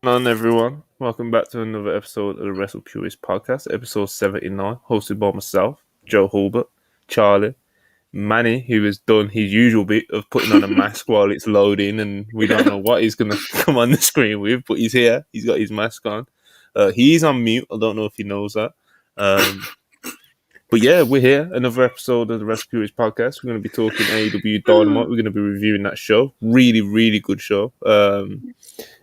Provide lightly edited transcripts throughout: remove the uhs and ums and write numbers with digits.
on, everyone? Welcome back to another episode of the WrestlePurists Podcast, episode 79, hosted by myself, Joe Hulbert, Charlie, Manny, who has done his usual bit of putting on a mask while it's loading, and we don't know what he's going to come on the screen with, but he's here. He's got his mask on. He's on mute. I don't know if he knows that. But yeah, we're here. Another episode of the WrestlePurists Podcast. We're going to be talking AEW Dynamite. We're going to be reviewing that show. Really, really good show.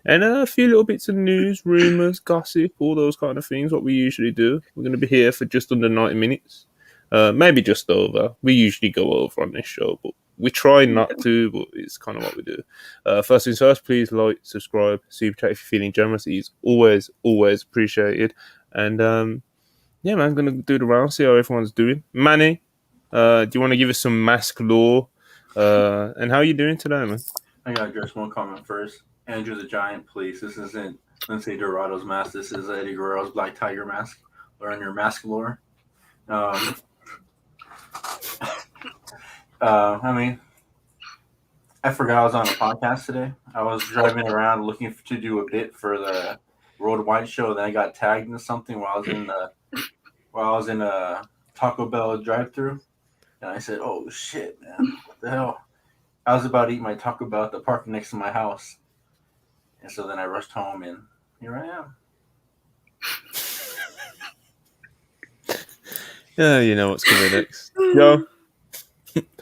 And a few little bits of news, rumours, gossip, all those kind of things, what we usually do. We're going to be here for just under 90 minutes. Maybe just over. We usually go over on this show, but we try not to, but it's kind of what we do. First things first, please like, subscribe, super chat if you're feeling generous. It's always, always appreciated. And yeah, man, I'm going to do the round, see how everyone's doing. Manny, do you want to give us some mask lore? And how are you doing today, man? I got just one comment first. Andrew the Giant, please. This isn't Lindsay Dorado's mask. This is Eddie Guerrero's Black Tiger mask. Learn your mask lore. I forgot I was on a podcast today. I was driving around looking to do a bit for the Road White show. Then I got tagged into something while I was in a Taco Bell drive-thru, and I said, "Oh shit, man! What the hell?" I was about to eat my Taco Bell at the park next to my house, and so then I rushed home, and here I am. Yeah, you know what's coming next. Yo,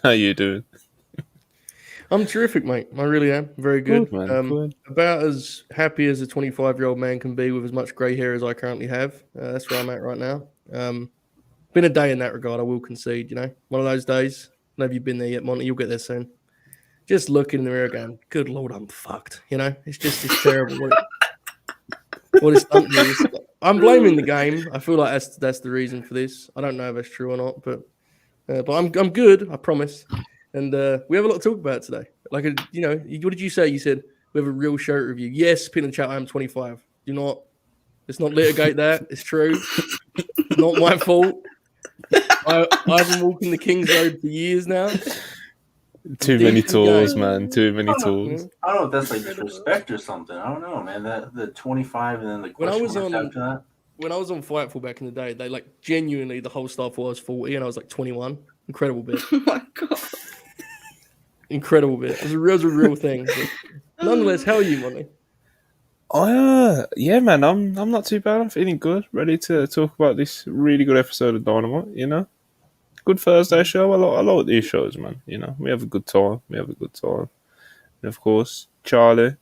how you doing? I'm terrific, mate. I really am. Very good. Good, man. Good. About as happy as a 25-year-old man can be with as much grey hair as I currently have. That's where I'm at right now. Been a day in that regard, I will concede, One of those days. I don't know if you've been there yet, Monty. You'll get there soon. Just looking in the mirror going, good Lord, I'm fucked. It's terrible. What it's done to me. I'm blaming the game. I feel like that's the reason for this. I don't know if that's true or not, but I'm good, I promise. And we have a lot to talk about today. Like, what did you say? You said we have a real shirt review. Yes, pin and chat, I am 25. Let's not litigate that. It's true. Not my fault. I've been walking the King's Road for years now. Too many tours, man. Too many tours. I don't know if that's like disrespect or something. I don't know, man. The 25 and then the question after that. When I was on Fightful back in the day, they genuinely the whole staff was 40 and I was 21. Incredible bit. Oh my god. Incredible bit. It was a real thing. But nonetheless, how are you, Monty? Yeah, man. I'm not too bad. I'm feeling good. Ready to talk about this really good episode of Dynamite. Good Thursday show. I like these shows, man. We have a good time. And of course, Charlie.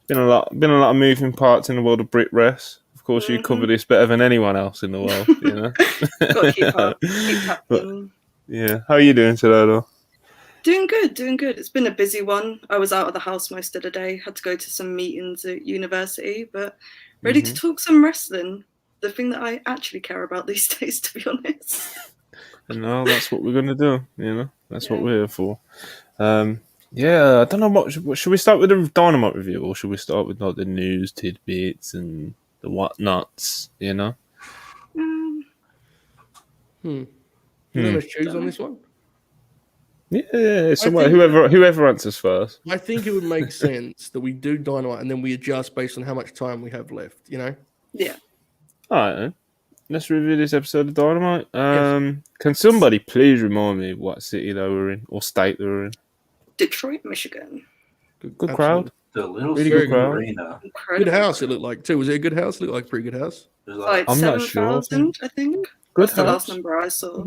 Been a lot of moving parts in the world of Brit Rest. Of course, you cover this better than anyone else in the world. Gotta keep up. But, yeah, how are you doing today, though? Doing good. It's been a busy one. I was out of the house most of the day. Had to go to some meetings at university, but ready to talk some wrestling. The thing that I actually care about these days, to be honest. No, that's what we're going to do, That's what we're here for. Yeah, I don't know what... Should we start with the Dynamite review, or should we start with, the news tidbits and the whatnots, Let's choose on this one? Yeah, somewhere, whoever answers first. I think it would make sense that we do Dynamite and then we adjust based on how much time we have left, Yeah. All right, then. Let's review this episode of Dynamite. Yes. Can somebody please remind me what city they were in, or state they were in? Detroit, Michigan. Good crowd. The little Really good crowd. arena. Incredible. Good house it looked like too. Was it a good house? It looked like a pretty good house. I'm not sure. 7,000, I think. Good That's the last house. number I saw.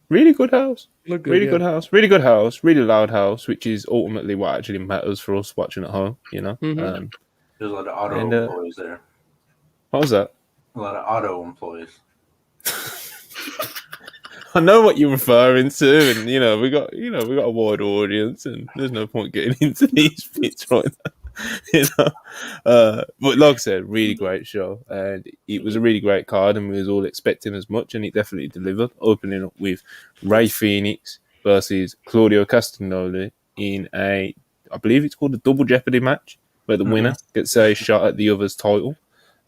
Really good house. Looked good, Really good house. Really good house. Really loud house, which is ultimately what actually matters for us watching at home. There's a lot of auto employees there. What was that? A lot of auto employees. I know what you're referring to, and we got a wide audience, and there's no point getting into these bits right now. But like I said, really great show, and it was a really great card, and we was all expecting as much, and it definitely delivered. Opening up with Rey Fenix versus Claudio Castagnoli in I believe it's called a double Jeopardy match, where the winner gets a shot at the other's title,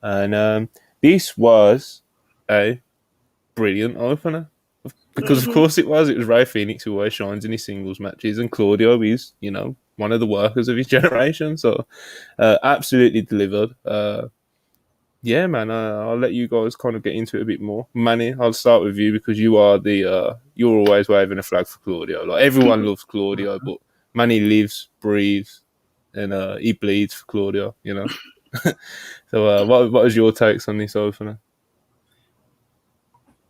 and this was a brilliant opener. Because of course it was Rey Fenix who always shines in his singles matches, and Claudio is, one of the workers of his generation. So absolutely delivered. Yeah, man, I'll let you guys kind of get into it a bit more. Manny, I'll start with you because you are you're always waving a flag for Claudio. Like, everyone loves Claudio, but Manny lives, breathes, and he bleeds for Claudio, you know? So what is your takes on this opener?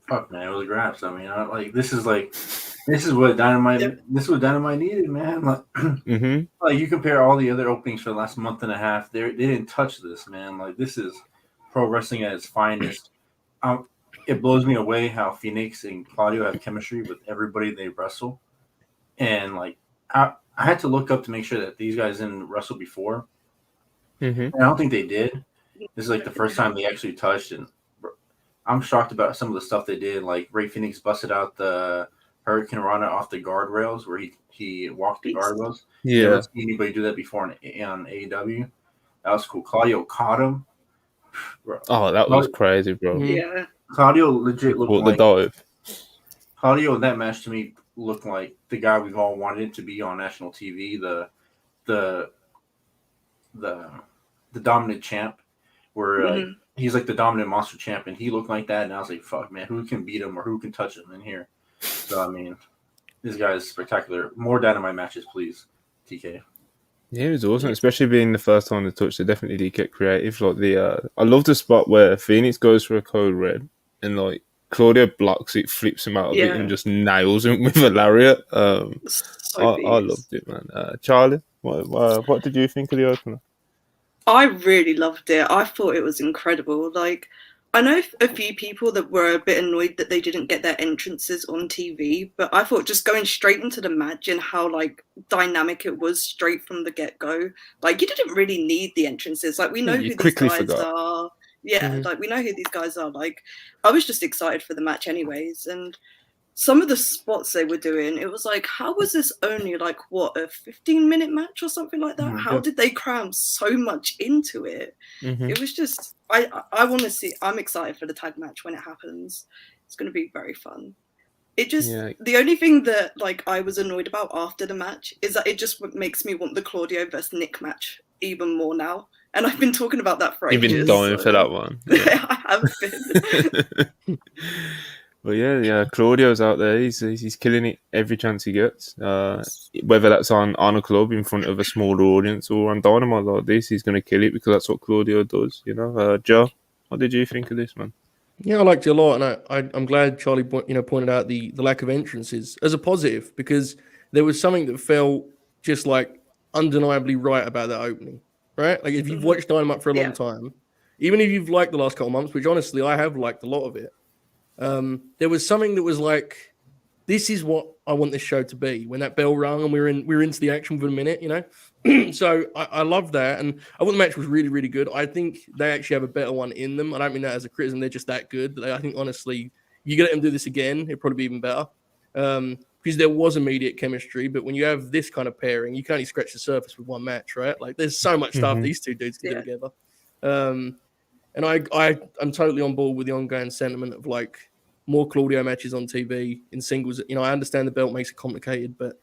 Fuck, man, it was graphs. I mean, this is what Dynamite. Yep. This is what Dynamite needed, man. Like, Mm-hmm. like, you compare all the other openings for the last month and a half, they didn't touch this, man. Like, this is pro wrestling at its finest. It blows me away how Phoenix and Claudio have chemistry with everybody they wrestle, and like I had to look up to make sure that these guys didn't wrestle before. Mm-hmm. And I don't think they did. This is like the first time they actually touched, and I'm shocked about some of the stuff they did. Like, Ray Phoenix busted out the Hurricane Rana off the guardrails where he walked the guardrails. Yeah. Never seen anybody do that before on AEW. That was cool. Claudio caught him. Bro. Oh, that was crazy, bro. Yeah. Claudio legit looked What, like the dive? Claudio in that match to me looked like the guy we've all wanted to be on national TV, the dominant champ, where he's like the dominant monster champ, and he looked like that, and I was like, fuck, man, who can beat him or who can touch him in here? So, I mean, this guy is spectacular. More Dynamite matches, please, TK. Yeah, it was awesome, especially being the first time they touched. They definitely did get creative. Like, I love the spot where Phoenix goes for a code red, and like Claudio blocks it, flips him out of it, and just nails him with a lariat. I loved it, man. Charlie, what did you think of the opener? I really loved it. I thought it was incredible. Like, I know a few people that were a bit annoyed that they didn't get their entrances on TV, but I thought just going straight into the match and how like dynamic it was straight from the get-go. Like, you didn't really need the entrances. Like, we know who these guys are. Yeah, like, we know who these guys are. Like, I was just excited for the match anyways. And some of the spots they were doing, it was like, how was this only like, what, a 15-minute match or something like that? How did they cram so much into it? It was just, I want to see, I'm excited for the tag match when it happens. It's going to be very fun. It just, the only thing that like I was annoyed about after the match is that it just makes me want the Claudio versus Nick match even more now. And I've been talking about that for ages. You've been dying for that one. Yeah. I have been. But yeah, Claudio's out there. He's killing it every chance he gets. Whether that's on a club in front of a smaller audience or on Dynamite like this, he's going to kill it because that's what Claudio does. You know, Joe, what did you think of this, man? Yeah, I liked it a lot, and I'm glad Charlie pointed out the lack of entrances as a positive, because there was something that felt just like undeniably right about that opening. Right, like if you've watched Dynamite for a long time, even if you've liked the last couple of months, which honestly I have liked a lot of it. There was something that was like, this is what I want this show to be. When that bell rung and we were into the action for a minute, you know. So I love that, and I thought the match was really, really good. I think they actually have a better one in them. I don't mean that as a criticism; they're just that good. I think honestly, you get them do this again, it'd probably be even better. Because there was immediate chemistry, but when you have this kind of pairing, you can only scratch the surface with one match, right? Like, there's so much stuff these two dudes can do together. And I'm totally on board with the ongoing sentiment of like more Claudio matches on TV in singles. You know, I understand the belt makes it complicated, but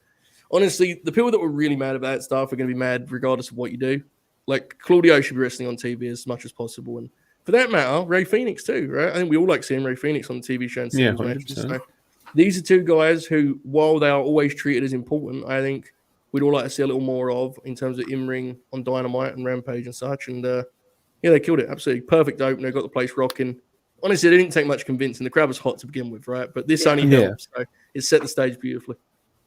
honestly, the people that were really mad about that stuff are going to be mad regardless of what you do. Like, Claudio should be wrestling on TV as much as possible, and for that matter, Ray Phoenix too, right? I think we all like seeing Ray Phoenix on the TV show and singles matches. So these are two guys who, while they are always treated as important, I think we'd all like to see a little more of in terms of in-ring on Dynamite and Rampage and such. And yeah, they killed it. Absolutely perfect opener. Got the place rocking. Honestly, it didn't take much convincing. The crowd was hot to begin with, right? But this only helps. So it set the stage beautifully.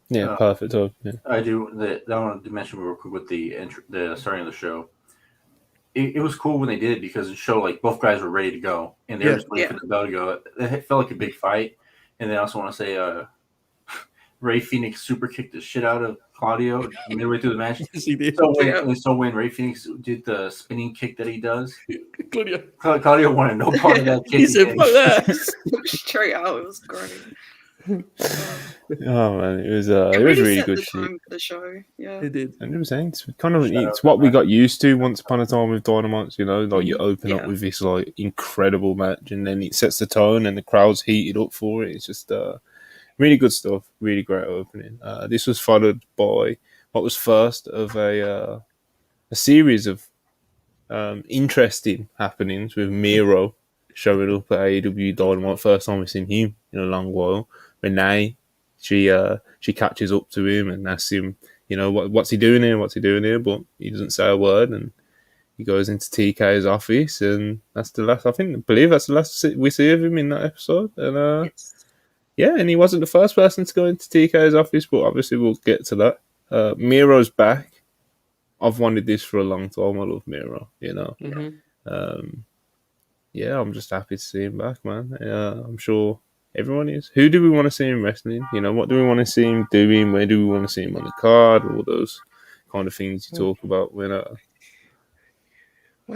Yeah, perfect. I wanted to mention real quick with the starting of the show. It was cool when they did it because it showed like both guys were ready to go and they were just waiting for the bell to go. It felt like a big fight. And then I also want to say Ray Phoenix super kicked the shit out of Claudio midway through the match. Yes, he did. So when Ray Phoenix did the spinning kick that he does, Claudio wanted no part of that kick. He said, "Fuck that!" Straight out, it was great. Oh man, it was really good shit. For the show, yeah, it did. 100%. It's kind of it's what we got used to once upon a time with Dynamite. You know, like you open up with this like incredible match, and then it sets the tone, and the crowd's heated up for it. It's just really good stuff. Really great opening. This was followed by what was first of a series of interesting happenings with Miro showing up at AEW Dynamite. First time we've seen him in a long while. Renee, she catches up to him and asks him, what's he doing here? But he doesn't say a word, and he goes into TK's office, and that's the last. I believe that's the last we see of him in that episode. And Yes. yeah, and he wasn't the first person to go into TK's office, but obviously we'll get to that. Miro's back. I've wanted this for a long time. I love Miro, Yeah, I'm just happy to see him back, man. I'm sure everyone is. Who do we want to see him wrestling? What do we want to see him doing? Where do we want to see him on the card? All those kind of things you talk about when Well,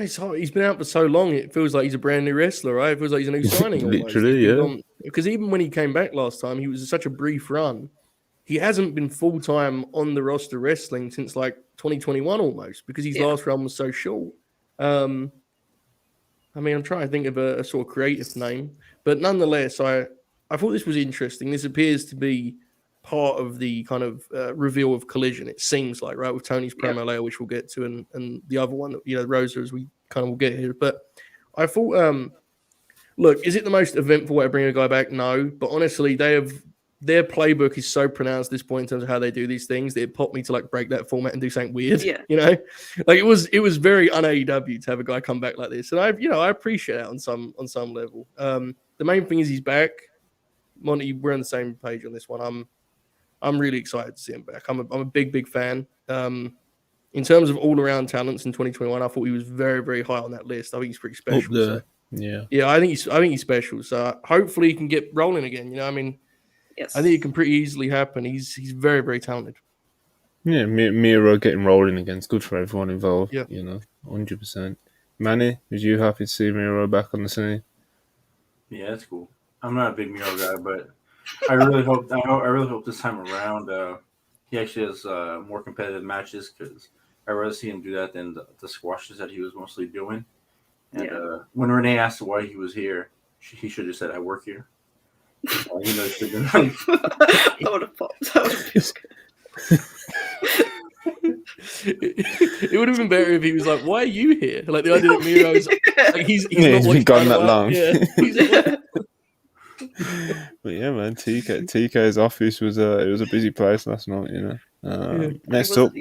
it's hard. He's been out for so long, it feels like he's a brand new wrestler, right? It feels like he's a new signing. Literally, yeah. Because even when he came back last time, he was such a brief run. He hasn't been full-time on the roster wrestling since like 2021 almost, because his last run was so short. I'm trying to think of a sort of creative name, but nonetheless, I thought this was interesting. This appears to be part of the kind of reveal of Collision, it seems like, right, with Tony's promo later, which we'll get to, and the other one, Rosa, as we kind of will get here. But I thought, look, is it the most eventful way to bring a guy back? No, but honestly, their playbook is so pronounced at this point in terms of how they do these things that it popped me to like break that format and do something weird. Yeah. Like it was very un-AEW to have a guy come back like this, and I appreciate that on some level. The main thing is he's back. Monty, we're on the same page on this one. I'm really excited to see him back. I'm a big fan. In terms of all around talents in 2021, I thought he was very, very high on that list. I think he's pretty special. Yeah, I think he's special. So hopefully he can get rolling again. Yes. I think it can pretty easily happen. He's very, very talented. Yeah, Miro getting rolling again. It's good for everyone involved. Yeah. 100%. Manny, was you happy to see Miro back on the scene? Yeah, that's cool. I'm not a big Miro guy, but I really hope this time around he actually has more competitive matches, because I'd rather see him do that than the squashes that he was mostly doing. And when Renee asked why he was here, he should have said, "I work here." I would have popped. That would have been good. It would have been better if he was like, "Why are you here?" Like the idea that Miro's like he's been gone that long. Yeah. But yeah, man, TK's office was it was a busy place last night. Next up,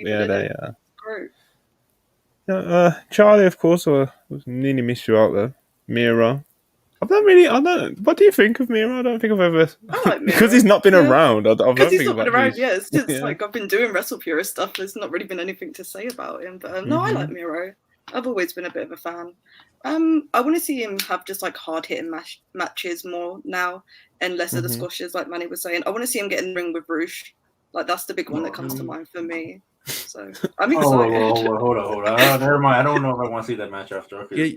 Charlie, of course, I nearly missed you out there. Miro. What do you think of Miro? I don't think I've ever. I like Miro. Because he's not been around. Because he's not been around, since like I've been doing WrestlePurist stuff. There's not really been anything to say about him. But no, I like Miro. I've always been a bit of a fan. I want to see him have just like hard hitting matches more now, and less of the squashes, like Manny was saying. I want to see him get in the ring with Roosh. Like that's the big one that comes to mind for me. So I'm excited. Hold on. Never mind. I don't know if I want to see that match after. Yeah.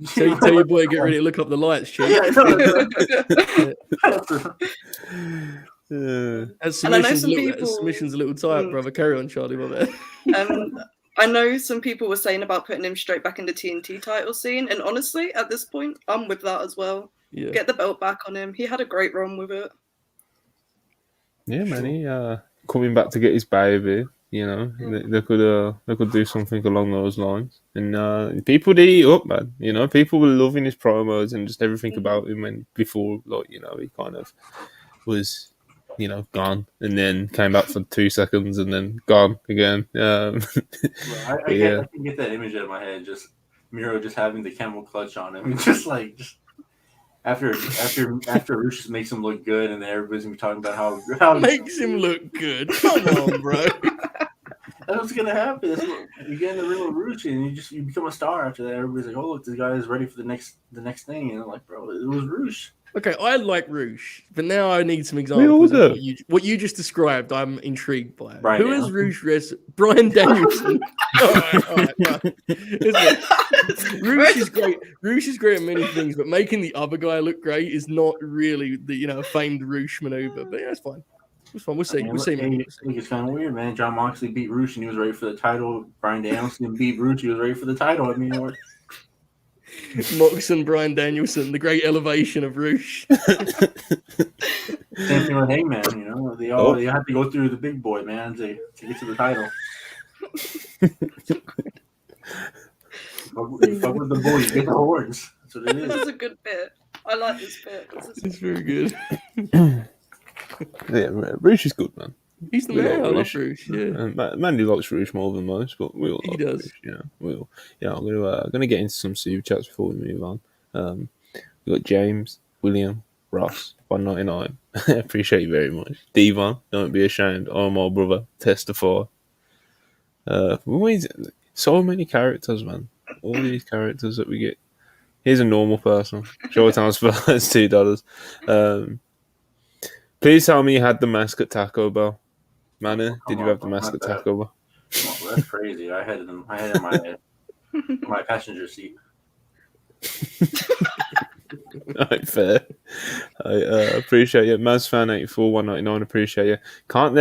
Tell your boy to get ready to look up the lights, Chief. Submission's a little tight, brother. Carry on, Charlie, my bad. I know some people were saying about putting him straight back in the TNT title scene, and honestly, at this point, I'm with that as well. Yeah. Get the belt back on him. He had a great run with it. Yeah, man. He coming back to get his baby. They could do something along those lines, and people did eat up, man. People were loving his promos and just everything about him. And before, he kind of was, gone, and then came back for 2 seconds and then gone again. I can get that image out of my head. Just Miro just having the camel clutch on him, just after Roosh makes him look good, and then everybody's gonna be talking about how makes him look good. Come on, bro. That's what's gonna happen. You get in the ring with Roosh, and you become a star after that. Everybody's like, "Oh, look, this guy is ready for the next thing." And I'm like, "Bro, it was Roosh." Okay, I like Roosh, but now I need some examples of what you just described. I'm intrigued by. Who is Roosh wrestling? Bryan Danielson. all right. Roosh is great. Roosh is great at many things, but making the other guy look great is not really the famed Roosh maneuver. But yeah, it's fine. It's fine. We'll see. We'll see. It's kind of weird, man. John Moxley beat Roosh and he was ready for the title. Bryan Danielson beat Roosh. He was ready for the title. I mean, Mox and Bryan Danielson, the great elevation of Roosh. Same thing with Hangman, they have to go through the big boy, man, to get to the title. You fuck with the bull, you get the horns. That's what it This is. is a good bit. I like this bit. It's very good. Yeah, Roosh is good, man. He's the We man. I like love Roosh. Roosh. Yeah. Mandy likes Roosh more than most, but we all He like does. Roosh. Yeah, we all. Yeah, I'm gonna get into some super chats before we move on. We got James, William, Ross, 199. Appreciate you very much. Devon, don't be ashamed. Oh my brother, testify. So many characters, man. All these characters that we get. Here's a normal person. Showtime Spurs, $2. Please tell me you had the mask at Taco Bell. Manny, did you have the mask at Taco Bell? Oh, that's crazy. I had it in my passenger seat. Alright, fair. I appreciate you. Mazfan84 199, appreciate you. Can't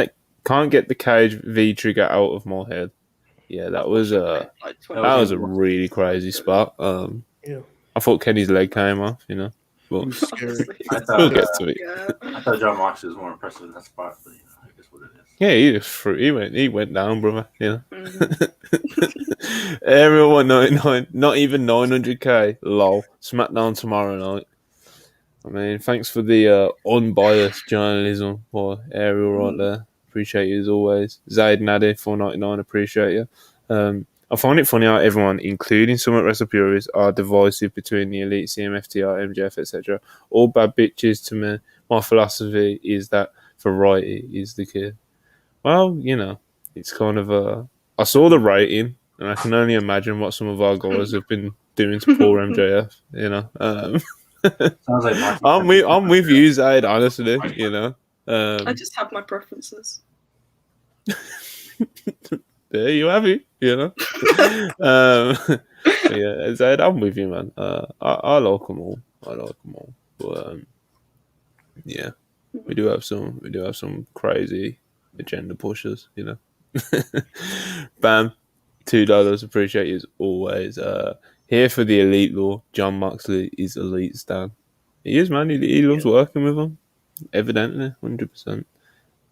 get the cage V trigger out of my head. Yeah, that was a really crazy spot. Yeah. I thought Kenny's leg came off, you know. It But was scary. we'll get to it. Yeah. I thought John Moxley was more impressive in that spot, but I guess what it is. Yeah, he just he went down, brother. You know. Mhm. Ariel 199, not even 900k. Lol. SmackDown tomorrow night. I mean, thanks for the unbiased journalism for Ariel right there. Appreciate you as always. Zaid Nadi 499, appreciate you. I find it funny how everyone, including some at WrestlePurists, are divisive between the Elite, CM, FTR, MJF, etc. All bad bitches to me. My philosophy is that variety is the key. Well, you know, it's kind of I saw the rating, and I can only imagine what some of our guys have been doing to poor MJF. You know, Sounds like Moxley. I'm with you, Zaid. Honestly, you know, I just have my preferences. there you have it. You know, yeah, Zaid, I'm with you, man. I like them all. But yeah, we do have some crazy agenda pushers, you know. Bam, $2. Appreciate you as always. Here for the elite law. John Moxley is elite stan. He is, man. He loves working with them. Evidently, 100%.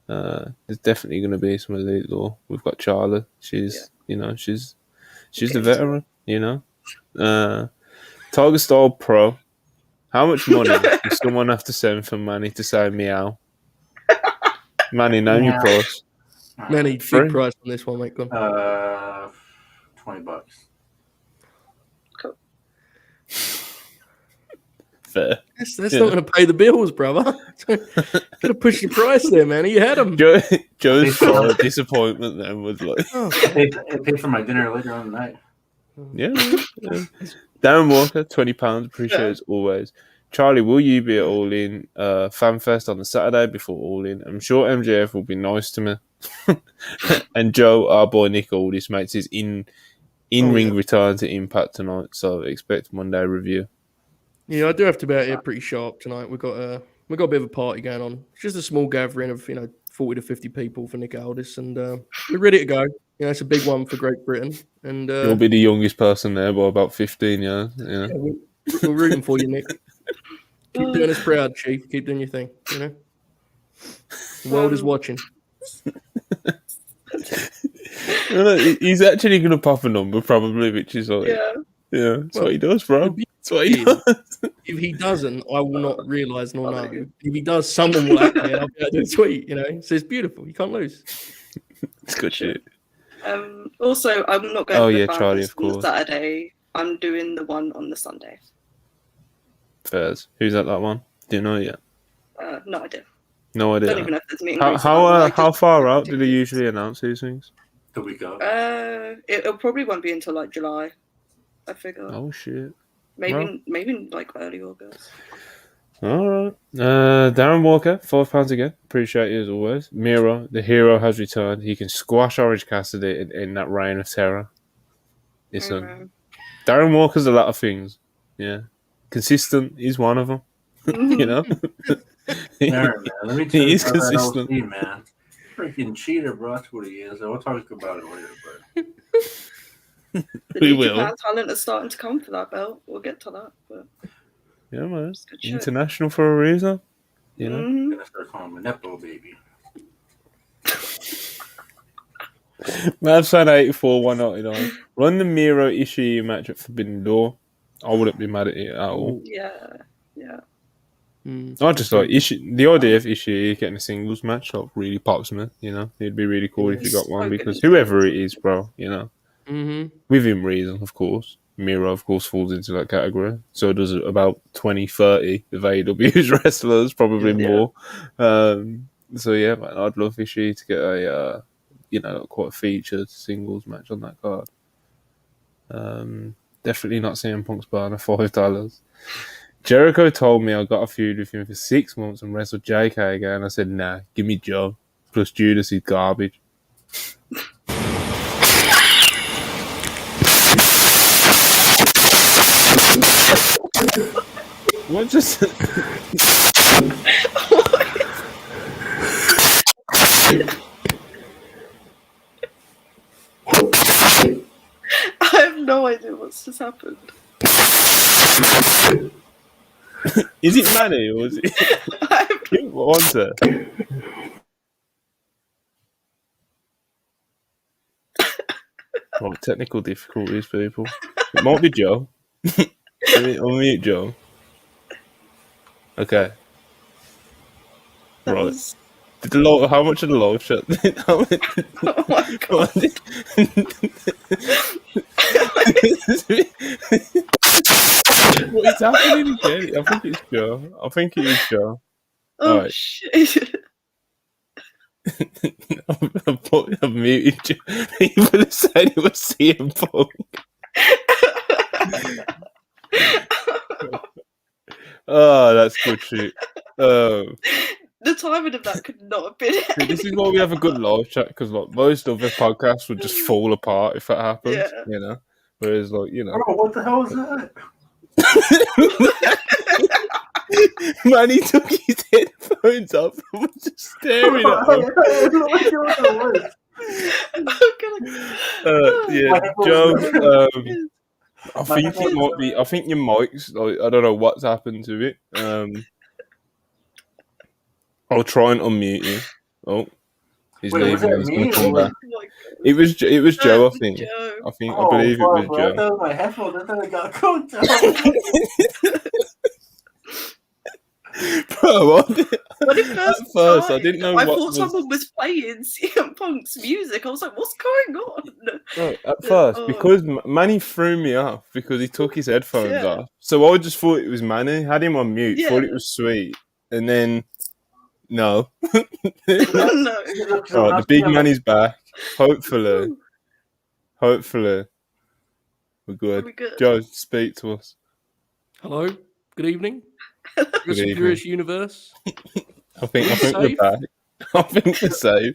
There's definitely going to be some elite law. We've got Charlie. She's the veteran. You know. Tiger Style Pro. How much money does someone have to send for Manny to say meow? Manny, name your price. Manny, Free. big price on this one, mate. Go on. $20. Cool. Fair. That's not going to pay the bills, brother. Going to push your price there, Manny. You had him. Joe's full of disappointment then was like, I paid for my dinner later on the night. yeah. Darren Walker, £20. Appreciate it as always. Charlie, will you be at All In FanFest on the Saturday before All In? I'm sure MJF will be nice to me. And Joe, our boy Nick Aldis, makes his in-ring return to Impact tonight, so expect Monday review. Yeah, I do have to be out here pretty sharp tonight. We've got a bit of a party going on. It's just a small gathering of 40 to 50 people for Nick Aldis, and we're ready to go. It's a big one for Great Britain, and You'll be the youngest person there by about 15 years. Yeah. We're rooting for you, Nick. Keep doing us proud, Chief. Keep doing your thing. You know, the world is watching. He's actually going to pop a number, probably, which is like, that's what he does, bro. That's what he does. If he doesn't, I will not realise nor know. If he does, someone will act there. I'll be able to tweet. So it's beautiful. You can't lose. It's good shit. Also, I'm not going to the Charlie, FanFest of course. on Saturday. I'm doing the one on the Sunday. Fairs. Who's at that one? Do you know yet? No idea. No idea. Don't even know if there's meeting. How far out do they usually announce these things? The week of. It probably won't be until like July. I figure. Oh shit. Maybe like early August. All right. Darren Walker, £5 again. Appreciate you as always. Miro, the hero, has returned. He can squash Orange Cassidy in that reign of terror. Listen, Darren Walker's a lot of things. Yeah, consistent is one of them. You know, Darren, man. Let me tell he you is about consistent. that OC, man. Freaking cheater, bro. That's what he is. We'll talk about it later, but. The We New will. Japan talent is starting to come for that belt. We'll get to that. But Yeah, man. good shit. International for a reason. You know. I'm gonna start calling him a Nepo baby. Mavs fan 84, 199. Run the Miro Ishii match at Forbidden Door. I wouldn't be mad at it at all. Yeah. I just like Ishii, the idea of Ishii getting a singles match really pops me. You know, it'd be really cool if you got one because whoever it is, bro, you know, within reason, of course. Miro, of course, falls into that category. So does about 20, 30 of AEW's wrestlers, probably more. So yeah, man, I'd love Ishii to get a quite a featured singles match on that card. Definitely not CM Punk's burner, $5. Jericho told me I got a feud with him for 6 months and wrestled JK again. I said, nah, give me Joe. Plus Judas is garbage. What just... I have no idea what's just happened. Is it Manny or is it... One sec. Oh, technical difficulties, people. It might be Joe. Unmute Joe. Okay. Right. How much of the live chat? Oh my god. What is happening again? I think it's Joe. I think it is Joe. Oh right. shit. I've muted you. People have said it was CM Punk. Oh, that's good shit. The timing of that could not have been. This is why we have a good live chat because like most other podcasts would just fall apart if that happens. Yeah. You know, whereas like you know. Oh, what the hell is that? Man, he took his headphones off and was just staring at him. Yeah, Joe. I think it might be. I think your mic's like I don't know what's happened to it. I'll try and unmute you. Oh, he's leaving. He's gonna come back. It was Joe. I think. Joe. I believe it was Joe. I thought my headphones. I thought I got cooked. Bro, When it first I didn't know. I thought someone was playing CM Punk's music. I was like, "What's going on?" No, at first, because Manny threw me off because he took his headphones off. So I just thought it was Manny. Had him on mute. Thought it was sweet, and then no. No. Right, the big man is back. Hopefully, we're good. Joe, speak to us. Hello. Good evening. WrestlePurists Universe. I think we're back. I think we're safe.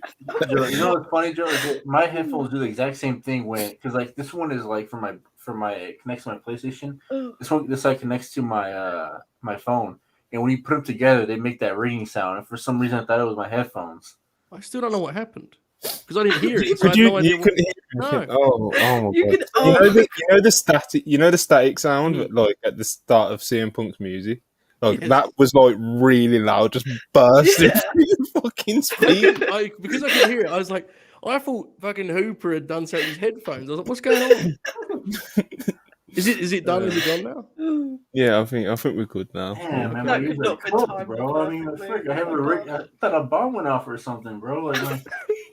Joe, you know what's funny, Joe? Is that my headphones do the exact same thing because like this one is like for my connects to my PlayStation. This side connects to my my phone, and when you put them together, they make that ringing sound. And for some reason, I thought it was my headphones. I still don't know what happened because I didn't hear it. So you couldn't hear it? No. Oh my god! You know the static. You know the static sound, like at the start of CM Punk's music. Like that was like really loud, just bursting through the fucking speaker. Because I could hear it, I was like, I thought fucking Hooper had done something with his headphones. I was like, what's going on? Is it done? Is it gone now? Yeah, I think we're good now. Damn, man, That could not be time, bro. I mean, I thought a bomb went off or something, bro. Like,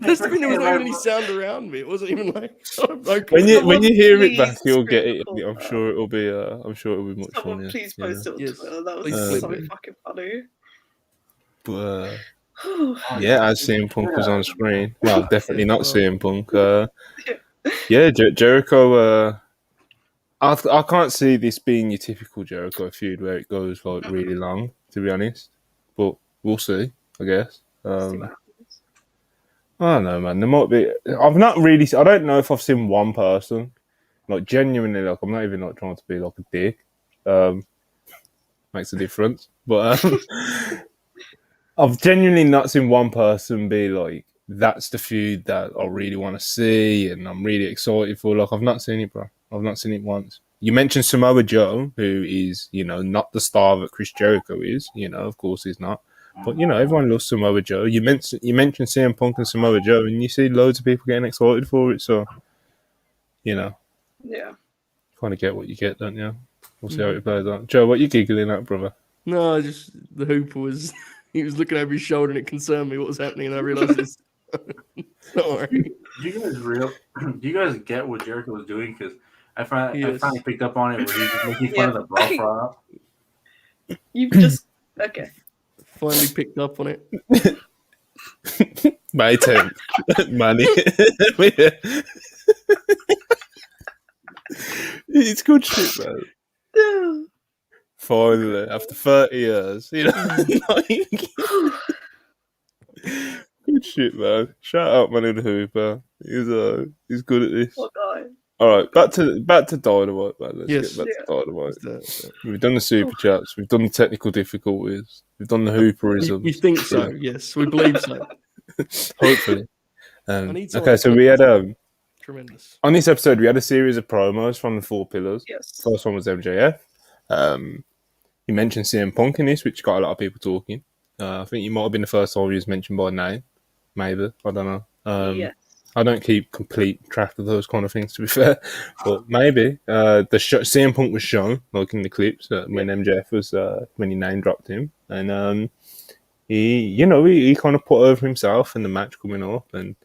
That's the thing. There was not even any sound around me. It wasn't even like. When you hear it back, you'll get it. I'm sure it'll be. much Someone funnier. please post it on Twitter. That was so fucking funny. But as CM Punk was on screen. Well, definitely not CM Punk. Jericho. I can't see this being your typical Jericho feud where it goes like really long, to be honest. But we'll see, I guess. I don't know, man. There might be. I've not really. I don't know if I've seen one person like genuinely. Like I'm not even like trying to be like a dick. Makes a difference, but I've genuinely not seen one person be like, "That's the feud that I really want to see," and I'm really excited for. Like I've not seen it, bro. I've not seen it once. You mentioned Samoa Joe, who is, not the star that Chris Jericho is. Of course he's not. But everyone loves Samoa Joe. You mentioned CM Punk and Samoa Joe, and you see loads of people getting excited for it. So, Yeah. kind of get what you get, don't you? We'll see how it plays out. Joe, what you giggling at, brother? No, just the Hooper was. He was looking over his shoulder, and it concerned me what was happening, and I realized it's. Don't worry. Do you guys get what Jericho was doing? Because I finally picked up on it where he's making fun of the bra frog. You've just okay. Finally picked up on it. My turn. Money. It's good shit, man. Finally, after 30 years, good shit, man. Shout out, man, the Hooper. He's good at this. All right, back to Dynamite, man. Let's get back to Dynamite. We've done the super chats. We've done the technical difficulties. We've done the Hooperisms. You think so? Yes, we believe so. Hopefully. Okay, so we had tremendous. On this episode, we had a series of promos from the Four Pillars. Yes. First one was MJF. You mentioned CM Punk in this, which got a lot of people talking. I think you might have been the first time he was mentioned by name. Maybe. I don't know. Yes. I don't keep complete track of those kind of things, to be fair. But maybe. CM Punk was shown, like in the clips, when MJF was, when he name dropped him. And he kind of put over himself in the match coming up and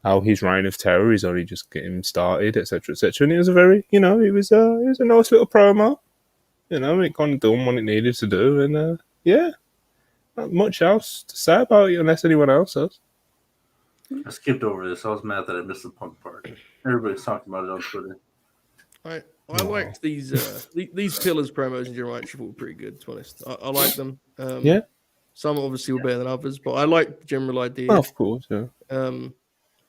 how his reign of terror is only just getting started, etc., etc. And it was a very, it was a nice little promo. It kind of done what it needed to do. And, not much else to say about it unless anyone else does. I skipped over this. I was mad that I missed the Punk part. Everybody's talking about it on Twitter. I liked these Pillars promos in general. Actually, were pretty good. To be honest, I like them. Some obviously were better than others, but I like the general idea. Oh, of course, yeah.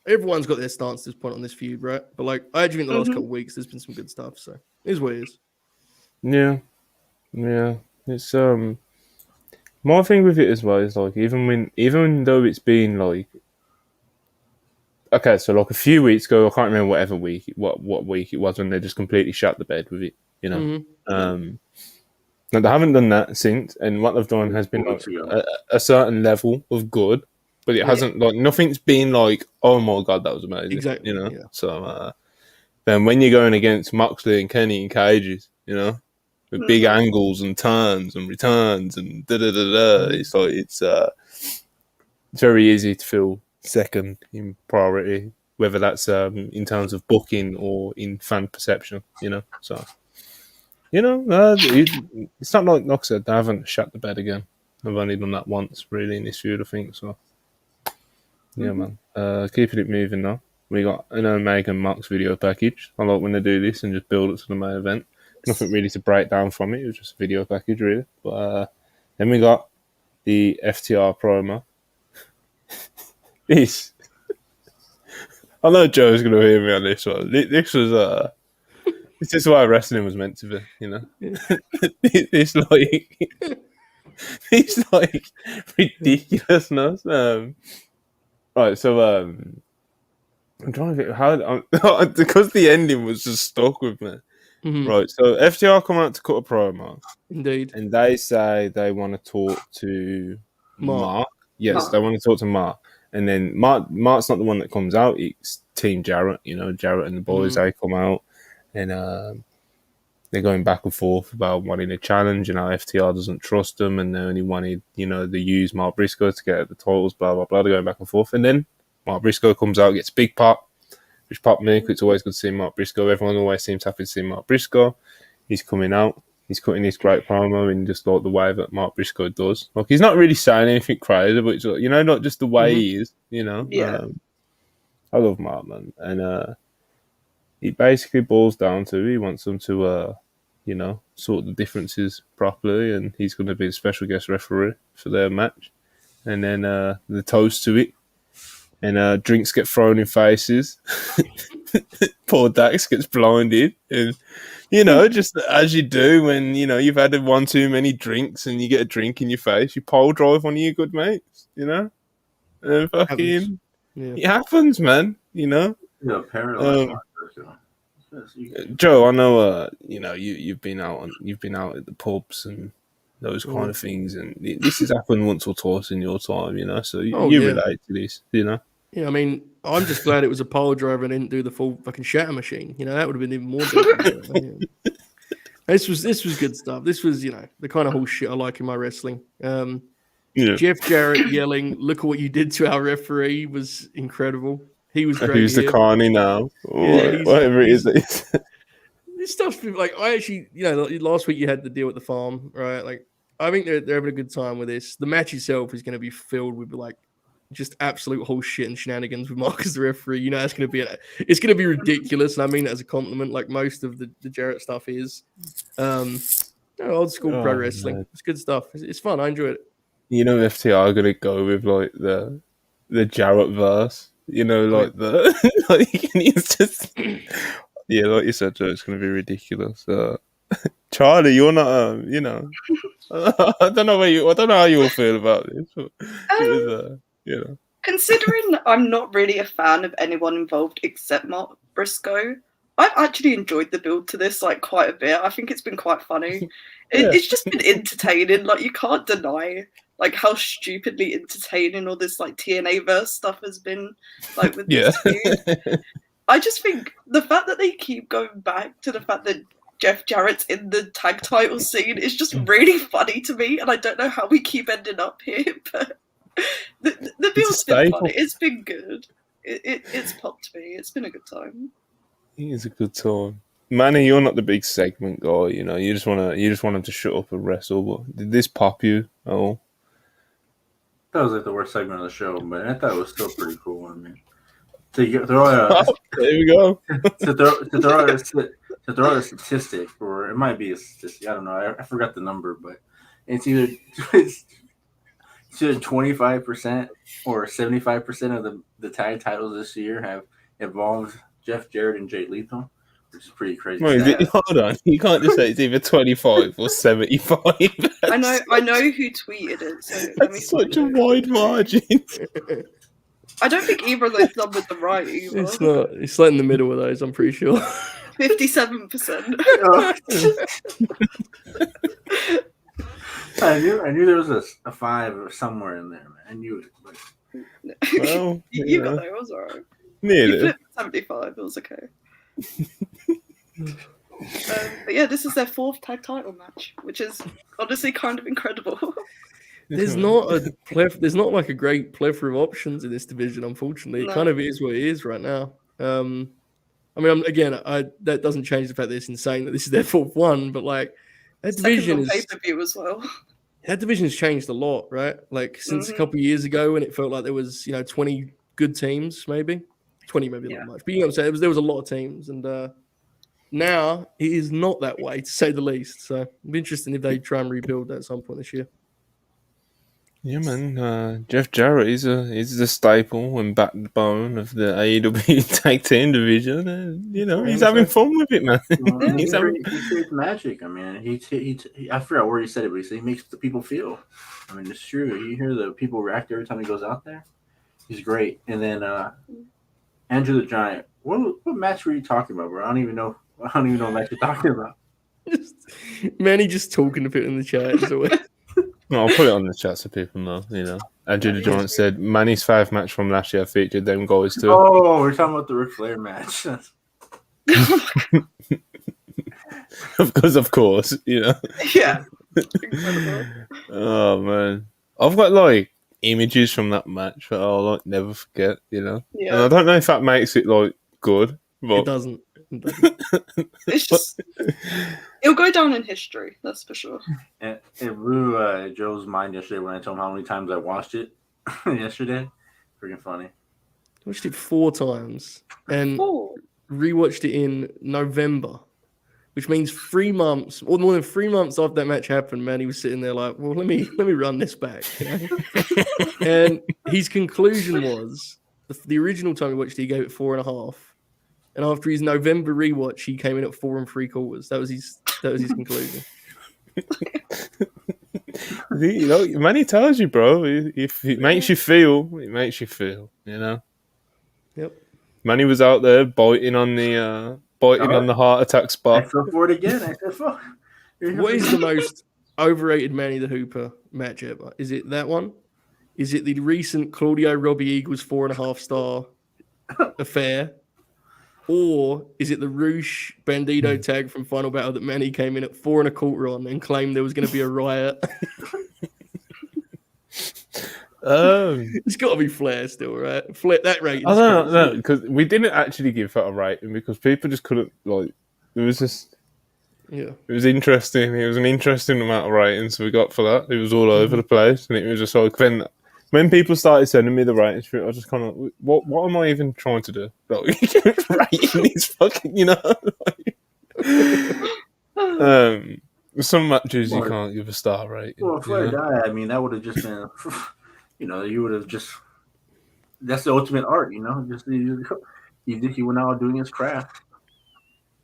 Everyone's got their stance at this point on this feud, right? But I actually think the last couple of weeks there's been some good stuff. So it is what it is. Yeah. It's my thing with it as well is even though it's been okay, so a few weeks ago, I can't remember what week it was when they just completely shut the bed with it. Now they haven't done that since, and what they've done has been a certain level of good, but it hasn't nothing's been oh my god, that was amazing. Exactly. So then when you're going against Moxley and Kenny and cages, with big angles and turns and returns and it's very easy to feel second in priority, whether that's in terms of booking or in fan perception, So, it's not like Knox said, they haven't shut the bed again. I've only done that once, really, in this feud, I think. So, yeah, man. Keeping it moving now. We got an Omega and Mox video package. I like when they do this and just build up to the main event. Nothing really to break down from it. It was just a video package, really. But then we got the FTR promo. This. I know Joe's going to hear me on this one. This was this is why wrestling was meant to be, It's ridiculousness. Right, so I'm trying to think how because the ending was just stuck with me. Mm-hmm. Right, so FTR come out to cut a promo. Indeed. And they say they want to talk to Mark. Yes, they want to talk to Mark. And then Mark's not the one that comes out. It's Team Jarrett, Jarrett and the boys, they come out. And they're going back and forth about wanting a challenge and how FTR doesn't trust them. And they only wanted, they use Mark Briscoe to get the titles, blah, blah, blah. They're going back and forth. And then Mark Briscoe comes out, gets a big pop, which popped me because it's always good to see Mark Briscoe. Everyone always seems happy to see Mark Briscoe. He's coming out. He's cutting this great promo in just the way that Mark Briscoe does. He's not really saying anything crazy, but it's not just the way he is, Yeah. I love Mark, man. And it basically boils down to he wants them to, sort the differences properly, and he's going to be a special guest referee for their match. And then the toast to it, and drinks get thrown in faces. Poor Dax gets blinded, and just as you do when you've had one too many drinks and you get a drink in your face, you pole drive one of your good mates, and fucking it happens, man. Yeah, apparently. Joe, I know. You've been out at the pubs and those kind of things. And this has happened once or twice in your time, you know. So you yeah. relate to this, you know. Yeah, I mean, I'm just glad it was a pole driver and didn't do the full fucking shatter machine. You know, that would have been even more difficult. This was good stuff. This was, you know, the kind of whole shit I like in my wrestling. Jeff Jarrett yelling, "Look at what you did to our referee," was incredible. He was great. Who's the carney now? Yeah, whatever it is. This stuff's like, I actually, you know, last week you had the deal at the farm, right? Like, I think they're having a good time with this. The match itself is going to be filled with like just absolute horseshit and shenanigans with Mark as the referee. You know, it's going to be ridiculous, and I mean that as a compliment. Like most of the Jarrett stuff is, old school pro wrestling. Man. It's good stuff. It's fun. I enjoy it. You know, FTR are going to go with like the Jarrett verse. You know, like the like it's just yeah, like you said, Joe, it's going to be ridiculous. Charlie, you're not, you know, I don't know how you all feel about this. But it was, you know. Considering I'm not really a fan of anyone involved except Mark Briscoe, I've actually enjoyed the build to this like quite a bit. I think it's been quite funny. It's just been entertaining. Like you can't deny like how stupidly entertaining all this like TNA verse stuff has been. Like with this feud. I just think the fact that they keep going back to the fact that Jeff Jarrett's in the tag title scene is just really funny to me, and I don't know how we keep ending up here, but the build's been funny. It's been good. It's popped me. It's been a good time. It is a good time. Manny, you're not the big segment guy, you know. You just want him to shut up and wrestle. But did this pop you at all? That was like the worst segment of the show, but I thought it was still pretty cool. I mean, to throw out there we go. to throw out a statistic, or it might be a statistic. I don't know. I forgot the number, but it's either 25% or 75% of the tag titles this year have involved Jeff Jarrett and Jay Lethal, which is pretty crazy. Wait, hold on, you can't just say it's either 25 or 75. I know who tweeted it. So that's such a wide margin. I don't think either of those numbers are right either. It's not. It's like in the middle of those, I'm pretty sure. 57%. I knew there was a 5 somewhere in there, man. I knew it. But... Well, you got there. It was alright. Nearly. 75. It was okay. But yeah, this is their 4th tag title match, which is honestly kind of incredible. There's not like a great plethora of options in this division, unfortunately. It kind of is what it is right now. I mean, again, that doesn't change the fact that it's insane that this is their 4th one, but like that division is pay-per-view as well. That division has changed a lot, right? Like since a couple of years ago, when it felt like there was 20 good teams, maybe 20, maybe not much, but you know what I'm saying. There was a lot of teams, and now it is not that way, to say the least. So it'd be interesting if they try and rebuild that at some point this year. Yeah, man. Jeff Jarrett is the staple and backbone of the AEW tag team division, and he's having fun with it, man. He creates magic. I mean, he I forgot where he said it, but he makes the people feel. I mean, it's true. You hear the people react every time he goes out there. He's great. And then Andrew the Giant. What match were you talking about, bro? I don't even know what match you're talking about. Manny just talking to people in the chat. No, I'll put it on the chat so people know. Andrew the Giant said Manny's 5 match from last year featured them guys too. Oh, we're talking about the Ric Flair match. Because of course, Yeah. Incredible. Oh man, I've got like images from that match that I'll like never forget. Yeah. And I don't know if that makes it like good, but it doesn't. It's just it'll go down in history, that's for sure. It blew Joe's mind yesterday when I told him how many times I watched it yesterday. Freaking funny. I watched it 4 times and rewatched it in November, which means 3 months, or more than 3 months after that match happened. Man, he was sitting there like, well, let me run this back. And his conclusion was the original time he watched it, he gave it 4.5. And after his November rewatch, he came in at 4 3/4. That was his conclusion. Manny tells you, bro. If it makes you feel, it makes you feel. Yep. Manny was out there biting on the heart attack spot. I fell for it again. I said, "Fuck." What is the most overrated Manny the Hooper match ever? Is it that one? Is it the recent Claudio Robbie Eagles 4.5-star affair? Or is it the Roosh Bandito tag from Final Battle that Manny came in at 4.25 on and claimed there was going to be a riot? It's got to be Flair still, right? Flair, that rating. I don't know, because we didn't actually give that a rating because people just couldn't, like, it was just, it was interesting. It was an interesting amount of ratings we got for that. It was all over the place, and it was just like, when people started sending me the ratings for it, I was just kind of, what am I even trying to do? Like, rating these fucking, you know? Some matches you can't give a star rating. Well, if Flair died, I mean, that would have just been, you would have just, that's the ultimate art, just he went out doing his craft.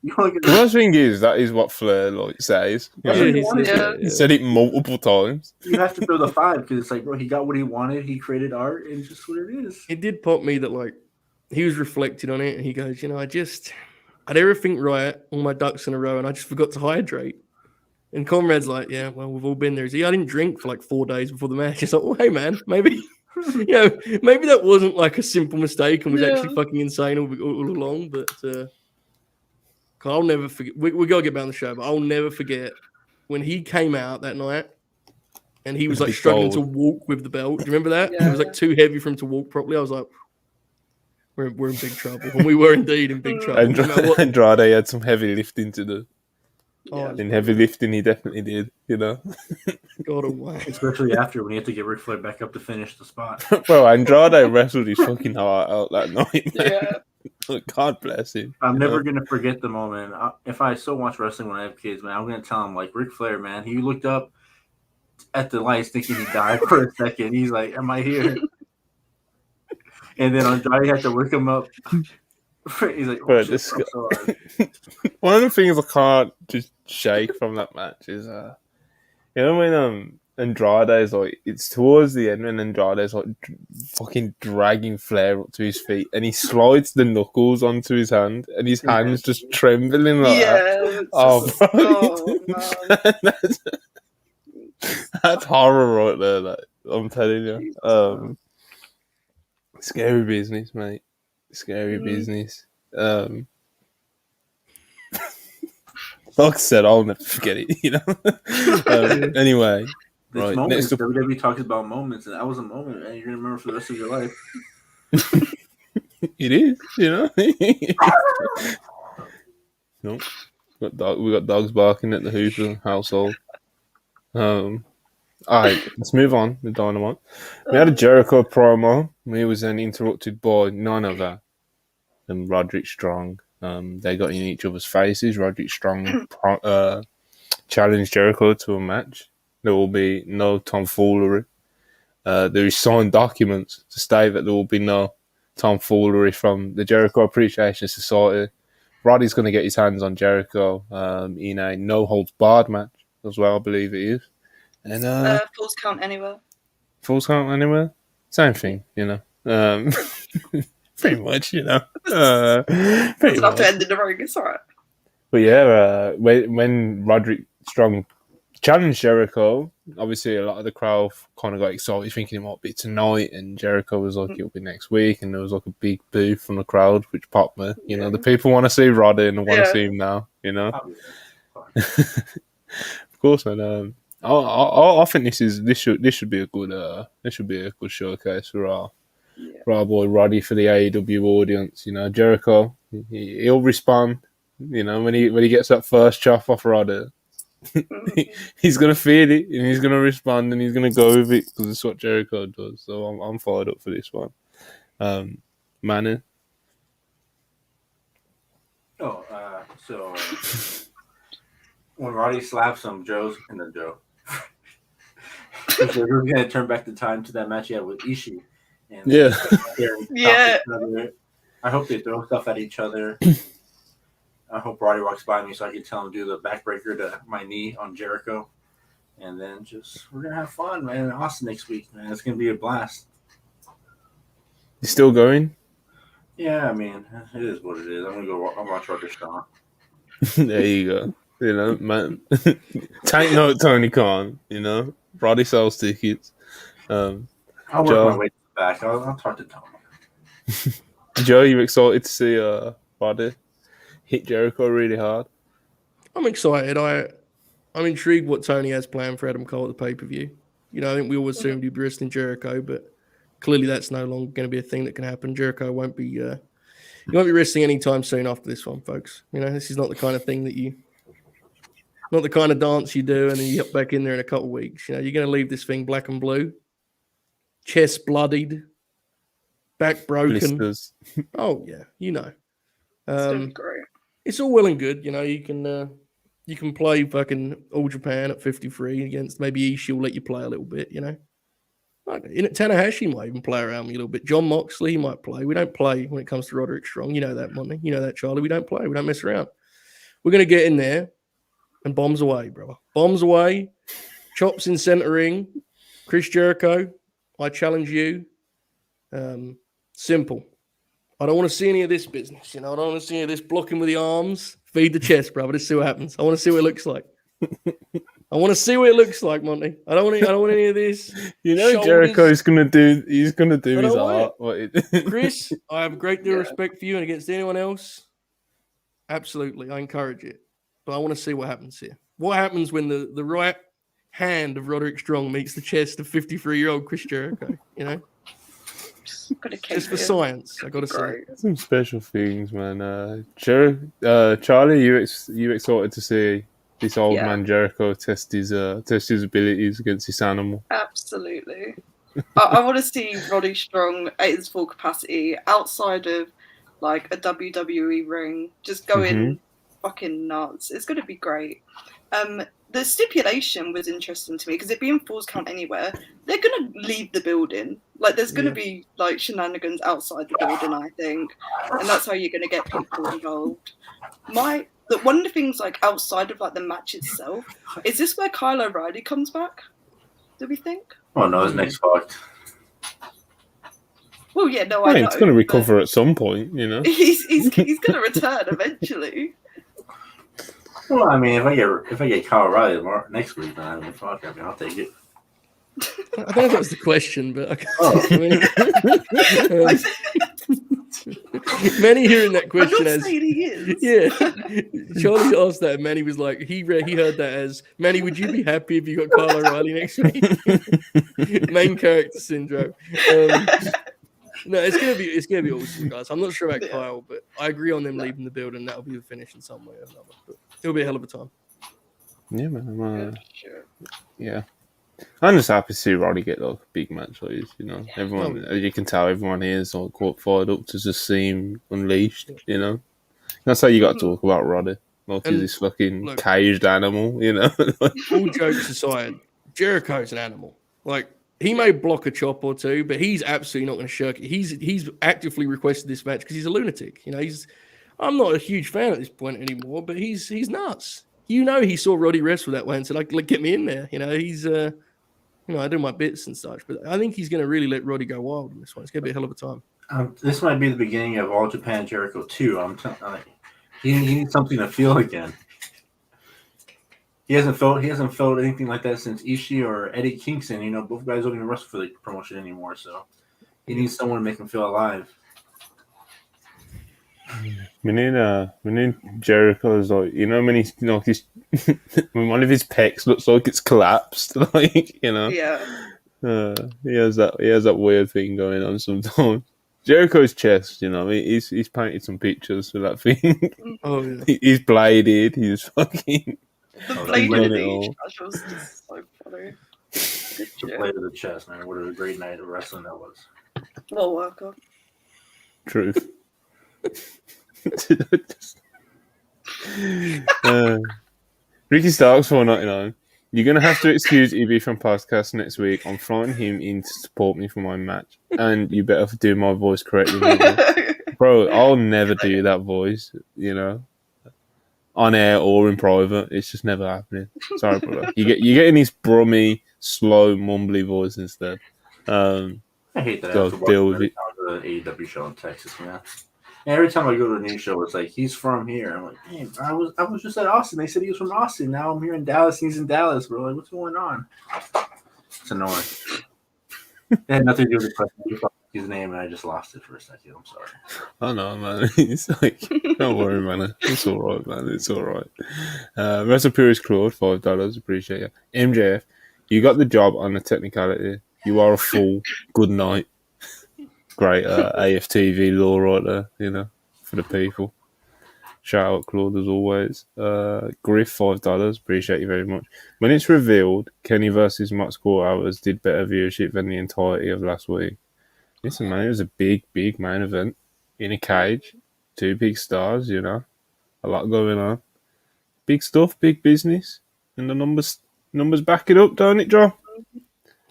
The worst thing is, that is what Flair says. He said it multiple times. You have to throw the 5 because it's like, bro, he got what he wanted. He created art, and just what it is. It did pop me that he was reflecting on it, and he goes, I did everything right, all my ducks in a row, and I just forgot to hydrate. And Conrad's like, yeah, well, we've all been there. I didn't drink for 4 days before the match. It's like, well, hey man, maybe maybe that wasn't a simple mistake and was actually fucking insane all along, but. I'll never forget. We got to get back on the show, but I'll never forget when he came out that night and he was struggling to walk with the belt. Do you remember that? It was too heavy for him to walk properly. I was like, we're in big trouble. And we were indeed in big trouble. Andrade had some heavy lifting to do. In heavy lifting, he definitely did, God away. Especially after when he had to get Ric Flair back up to finish the spot. Bro, Andrade wrestled his fucking heart out that night, man. Yeah. God bless him. I'm never going to forget the moment. If I still watch wrestling when I have kids, man, I'm going to tell him, Ric Flair, man, he looked up at the lights thinking he died for a second. He's like, am I here? And then Andrade had to wake him up. He's like, oh, shit, one of the things I can't just shake from that match is, when Andrade's it's towards the end when Andrade's fucking dragging Flair up to his feet and he slides the knuckles onto his hand and his hand's just trembling like that. That's horror right there. I'm telling you. Scary business, mate. Scary business. Like I said, I'll never forget it, anyway. This right, moment, WWE talks about moments, and that was a moment, man. You're gonna remember for the rest of your life. It is, Nope. We got dogs barking at the Hooper household. All right, let's move on with Dynamite. We had a Jericho promo. He was then interrupted by none other than Roderick Strong. They got in each other's faces. Roderick Strong challenged Jericho to a match. There will be no tomfoolery. There is signed documents to state that there will be no tomfoolery from the Jericho Appreciation Society. Roddy's going to get his hands on Jericho in a no-holds-barred match as well, I believe it is. And Falls count anywhere. Falls count anywhere? Same thing, Pretty much, It's not to end in the ring, it's alright. But yeah, when Roderick Strong challenged Jericho, obviously a lot of the crowd kind of got excited thinking it might be tonight, and Jericho was like, it'll be next week, and there was a big boo from the crowd, which popped me. The people want to see Roddy and they want to see him now, Of course, man. I think this should be a good showcase for our boy Roddy for the AEW audience. Jericho, he'll respond. When he gets that first chop off Roddy. He's gonna feel it and he's gonna respond and he's gonna go with it because it's what Jericho does. So I'm fired up for this one. Manny. So when Roddy slaps him, Joe's we're gonna turn back the time to that match he had with Ishii. And I hope they throw stuff at each other. I hope Roddy walks by me so I can tell him to do the backbreaker to my knee on Jericho. And then we're going to have fun, man, in Austin next week, man. It's going to be a blast. You still going? Yeah, I mean, it is what it is. I'm going to go watch Roderick Strong. There you go. You know, man. Take note, Tony Khan. You know, Roddy sells tickets. I'll work Joe, my way to the back. I'll talk to Tony. Joe, you excited to see Roddy hit Jericho really hard? I'm excited. I'm intrigued what Tony has planned for Adam Cole at the pay-per-view. You know, I think we always assumed he'd be wrestling Jericho, but clearly that's no longer going to be a thing that can happen. Jericho won't be he won't be wrestling anytime soon after this one, folks. You know, this is not the kind of thing not the kind of dance you do and then you get back in there in a couple of weeks. You know, you're going to leave this thing black and blue, chest bloodied, back broken. Blisters. Oh yeah, you know. It's gonna be great. It's all well and good, you know. You can play fucking All Japan at 53 against maybe Ishii will let you play a little bit, you know. Like, Tanahashi might even play around me a little bit. John Moxley might play. We don't play when it comes to Roderick Strong. You know that, Monty. You know that, Charlie. We don't play. We don't mess around. We're gonna get in there and bombs away, brother. Bombs away. Chops in center ring. Chris Jericho, I challenge you. Simple. I don't want to see any of this business, you know. I don't want to see any of this blocking with the arms. Feed the chest, brother. Let's see what happens. I want to see what it looks like. I want to see what it looks like, Monty. I don't want any of this. You know, shoulders. Jericho's gonna do. He's gonna do I his don't art. Chris, I have a great deal of respect for you, and against anyone else, absolutely, I encourage it. But I want to see what happens here. What happens when the right hand of Roderick Strong meets the chest of 53-year-old Chris Jericho? You know, just for science, I got to say. Some special things, man. Charlie, you excited to see this old man Jericho test his abilities against this animal? Absolutely. I want to see Roddy Strong at his full capacity outside of like a WWE ring, just going fucking nuts. It's going to be great. The stipulation was interesting to me because it being Falls Count Anywhere, they're going to leave the building. Like, there's going to be like shenanigans outside the building, I think, and that's how you're going to get people involved. One of the things, like, outside of like the match itself, is this where Kyle O'Reilly comes back? Do we think? Oh no, his next fight. Well, yeah, no, I know. It's going to recover at some point, you know. He's going to return eventually. Well, I mean, if I get Kyle O'Reilly next week, then I'll take it. I don't know if that was the question, but Manny hearing that question I'm not saying he is. Yeah, Charlie asked that, and Manny was like, he heard that as, Manny, would you be happy if you got Kyle O'Reilly next week? Main character syndrome. No, it's gonna be awesome, guys. I'm not sure about Kyle, but I agree on them leaving the building. That'll be the finish in some way or another. But it'll be a hell of a time. Yeah, man. Yeah. I'm just happy to see Roddy get like a big match like this, you know. Everyone, as you can tell, everyone here is like quite fired up to just see him unleashed, you know. That's how you got to talk about Roddy. Like he's this fucking caged animal, you know. All jokes aside, Jericho's an animal. Like, he may block a chop or two, but he's absolutely not going to shirk it. He's actively requested this match because he's a lunatic. You know, I'm not a huge fan at this point anymore, but he's nuts. You know, he saw Roddy wrestle that way and said, like, get me in there. You know, he's I do my bits and such, but I think he's going to really let Roddy go wild in this one. It's going to be a hell of a time. This might be the beginning of All Japan Jericho 2. He needs something to feel again. He hasn't felt anything like that since Ishii or Eddie Kingston. You know, both guys don't even wrestle for the promotion anymore, so he needs someone to make him feel alive. We need Jericho's like, you know, when he's when one of his pecs looks like it's collapsed, like, you know. Yeah. He has that weird thing going on sometimes. Jericho's chest, you know, he's painted some pictures for that thing. Oh yeah. He's bladed. He's fucking. The blade of the chest was just so funny. The blade of the chest, man. What a great night of wrestling that was. Well, welcome. Truth. Ricky Starks $4.99. You're gonna have to excuse EB from podcast next week. I'm flying him in to support me for my match, and you better do my voice correctly, bro. I'll never do that voice, you know, on air or in private. It's just never happening. Sorry, brother. You're getting this brummy, slow, mumbly voice instead. I hate that. Go deal with it. The AEW show in Texas, man. Every time I go to a new show, it's like he's from here. I'm like, damn, I was just at Austin. They said he was from Austin. Now I'm here in Dallas. And he's in Dallas, bro. Like, what's going on? It's annoying. It had nothing to do with the question. I just thought his name, and I just lost it for a second. I'm sorry. I know, man. It's like, don't worry, man. It's all right, man. It's all right. WrestlePurists Claude, $5. Appreciate you. MJF, you got the job on the technicality. You are a fool. Good night. Great AFTV law right there, you know, for the people. Shout out Claude as always. Griff, $5. Appreciate you very much. When it's revealed, Kenny versus Max Score Hours did better viewership than the entirety of last week. Listen, man, it was a big, big main event in a cage. 2 big stars, you know. A lot going on. Big stuff, big business. And the numbers back it up, don't it, Joe?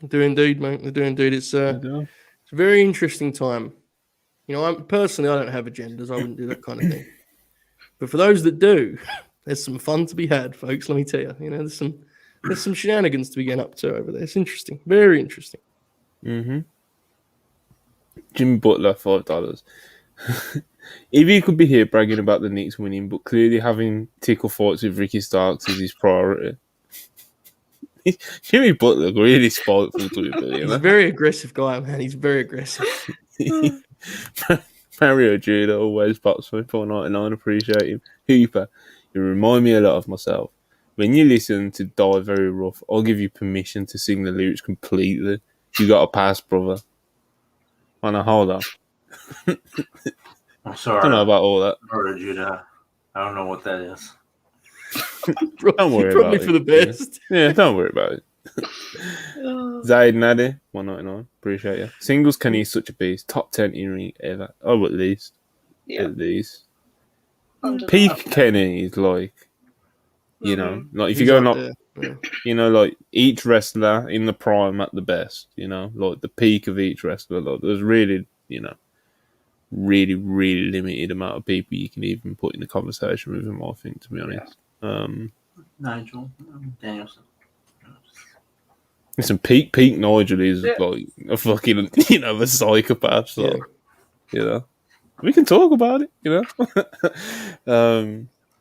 They do indeed, mate. They do indeed. It's a very interesting time. You know, personally, I don't have agendas. I wouldn't do that kind of thing. But for those that do, there's some fun to be had, folks. Let me tell you. You know, there's some shenanigans to be getting up to over there. It's interesting, very interesting. Mm-hmm. Jimmy Butler, $5. If you could be here bragging about the Knicks winning, but clearly having tickle fights with Ricky Starks is his priority. Jimmy Butler really spiteful to it, you know? He's a very aggressive guy, man. He's very aggressive. Mario Judah always pops me $4.99. Appreciate him. Hooper, you remind me a lot of myself. When you listen to Die Very Rough, I'll give you permission to sing the lyrics completely. You got a pass, brother. Oh no, hold on. I'm sorry. I don't know about all that. Mario Judah. I don't know what that is. Don't worry Probably about for the best. Yeah, don't worry about it. Zaid Nadi, $1.99. Appreciate you. Singles Kenny is such a beast. Top 10 in ring ever. Oh, at least. Yeah. At least. Under Peak that. Kenny is like, you know, like if you He's go up like, there. Yeah. you know, like each wrestler in the prime at the best, you know, like the peak of each wrestler. Like there's really, you know, really, really limited amount of people you can even put in the conversation with him, I think, to be honest. Nigel Danielson. Listen, peak Nigel is like a fucking, you know, a psychopath. So, you know, we can talk about it, you know.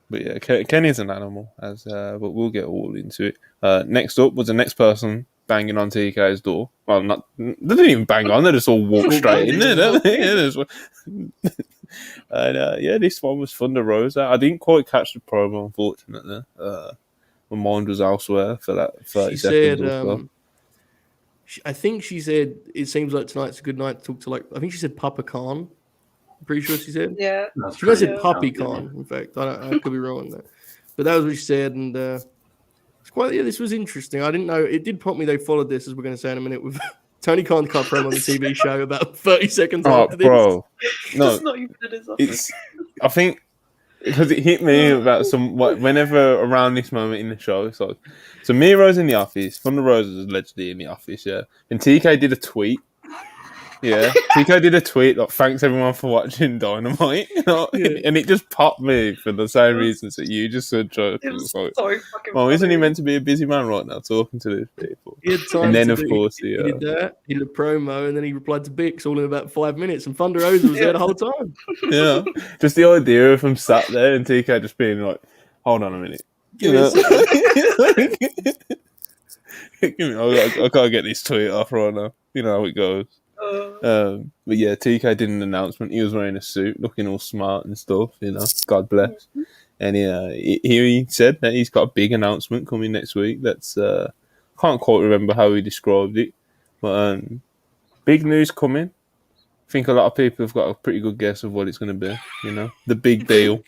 But yeah, Kenny's an animal, but we'll get all into it. Next up was the next person banging on TK's door. Well, they didn't even bang on; they just all walked straight in there. Don't they? And this one was Thunder Rosa. I didn't quite catch the promo, unfortunately. My mind was elsewhere for that 30 seconds or so. I think she said it seems like tonight's a good night to talk to. Like, I think she said Papa Khan. I'm pretty sure she said. Yeah. She might have said Puppy Khan. In fact, I could be wrong on that, but that was what she said. And it's quite. Yeah, this was interesting. I didn't know. It did prompt me. They followed this, as we're going to say in a minute, with Tony Khan cut promo on the TV show about 30 seconds after this. Bro, no, It's not even in his office. I think. Because it hit me about whenever around this moment in the show, it's like, so Miro's in the office, Thunder Rosa is allegedly in the office, yeah. And TK did a tweet, yeah. TK did a tweet like, thanks everyone for watching Dynamite, you know? And it just popped me for the same reasons that you just said, Joe. It was like, so fucking well, isn't funny. he meant to be a busy man right now talking to these people? He had time And then, to of course, he did that. He did a promo, and then he replied to Bix all in about 5 minutes. And Thunder Rosa was there the whole time. Yeah, just the idea of him sat there and TK just being like, hold on a minute. You know? I can't get this tweet off right now. You know how it goes. But yeah, TK did an announcement. He was wearing a suit, looking all smart and stuff, you know. God bless. And he said that he's got a big announcement coming next week. That's can't quite remember how he described it, but big news coming. I think a lot of people have got a pretty good guess of what it's going to be. You know, the big deal.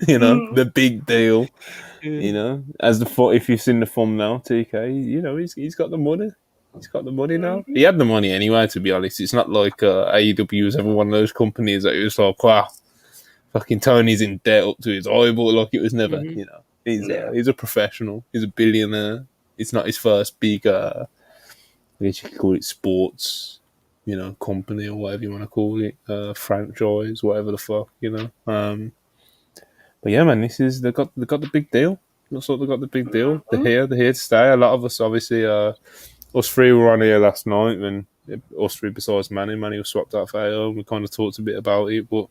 You know, the big deal. You know, if you've seen the thumbnail, TK, you know, he's got the money. He's got the money now. He had the money anyway, to be honest. It's not like AEW was ever one of those companies that it was like, wow, fucking Tony's in debt up to his eyeball. Like, it was never, you know. He's a professional. He's a billionaire. It's not his first big, I guess you could call it sports, you know, company or whatever you want to call it, franchise, whatever the fuck, you know. But yeah, man, they got the big deal. Looks like they got the big deal. They're here to stay. A lot of us, obviously, us three were on here last night, and us three besides Manny was swapped out for AO, and we kind of talked a bit about it. But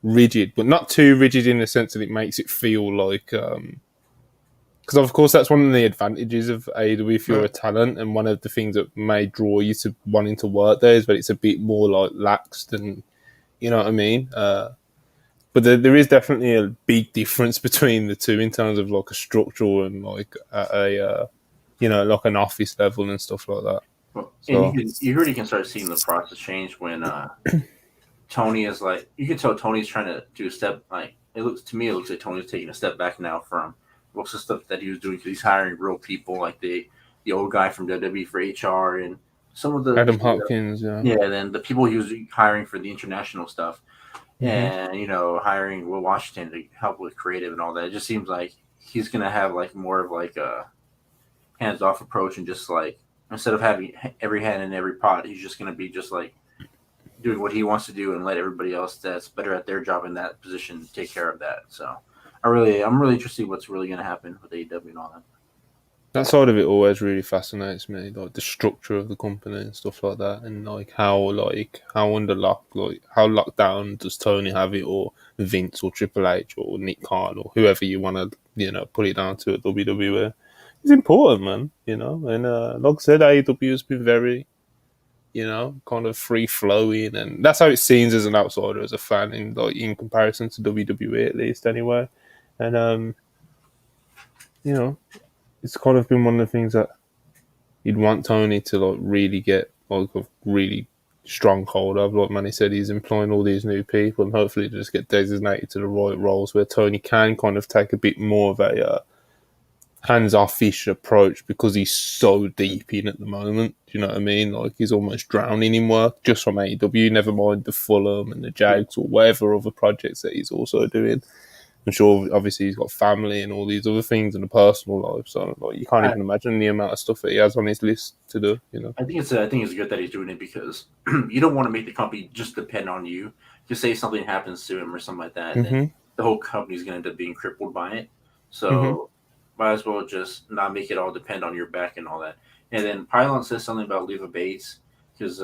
rigid, but not too rigid in the sense that it makes it feel like because of course that's one of the advantages of AEW if you're a talent, and one of the things that may draw you to wanting to work there is that it's a bit more like laxed, and you know what I mean. But there is definitely a big difference between the two in terms of like a structural and like a like an office level and stuff like that. Well, So, and you already can start seeing the process change when Tony is like, you can tell Tony's trying to do a step, like it looks like Tony's taking a step back now from most of the stuff that he was doing, because he's hiring real people like the old guy from WWE for HR and some of the Adam Hopkins, and then the people he was hiring for the international stuff, and hiring Will Washington to help with creative and all that. It just seems like he's gonna have like more of like a hands-off approach, and just like instead of having every hand in every pot, he's just gonna be just like doing what he wants to do and let everybody else that's better at their job in that position take care of that. So I'm really interested in what's really going to happen with AEW and all that. That side of it always really fascinates me, like the structure of the company and stuff like that, and like how under lock, like how locked down does Tony have it, or Vince, or Triple H, or Nick Khan, or whoever you want to put it down to at WWE. It's important, man. And like I said, AEW has been very kind of free flowing, and that's how it seems as an outsider, as a fan, in comparison to WWE at least, anyway. And it's kind of been one of the things that you'd want Tony to like really get like a really strong hold of. Like Manny said, he's employing all these new people, and hopefully just get designated to the right roles where Tony can kind of take a bit more of a hands-off-ish approach, because he's so deep in at the moment. Do you know what I mean? Like, he's almost drowning in work just from AEW, never mind the Fulham and the Jags or whatever other projects that he's also doing. I'm sure, obviously, he's got family and all these other things in a personal life, so like, you can't even imagine the amount of stuff that he has on his list to do. I think it's good that he's doing it, because you don't want to make the company just depend on you. Just say something happens to him or something like that, then the whole company's going to end up being crippled by it. So might as well just not make it all depend on your back and all that. And then Pylon says something about Leva Bates, because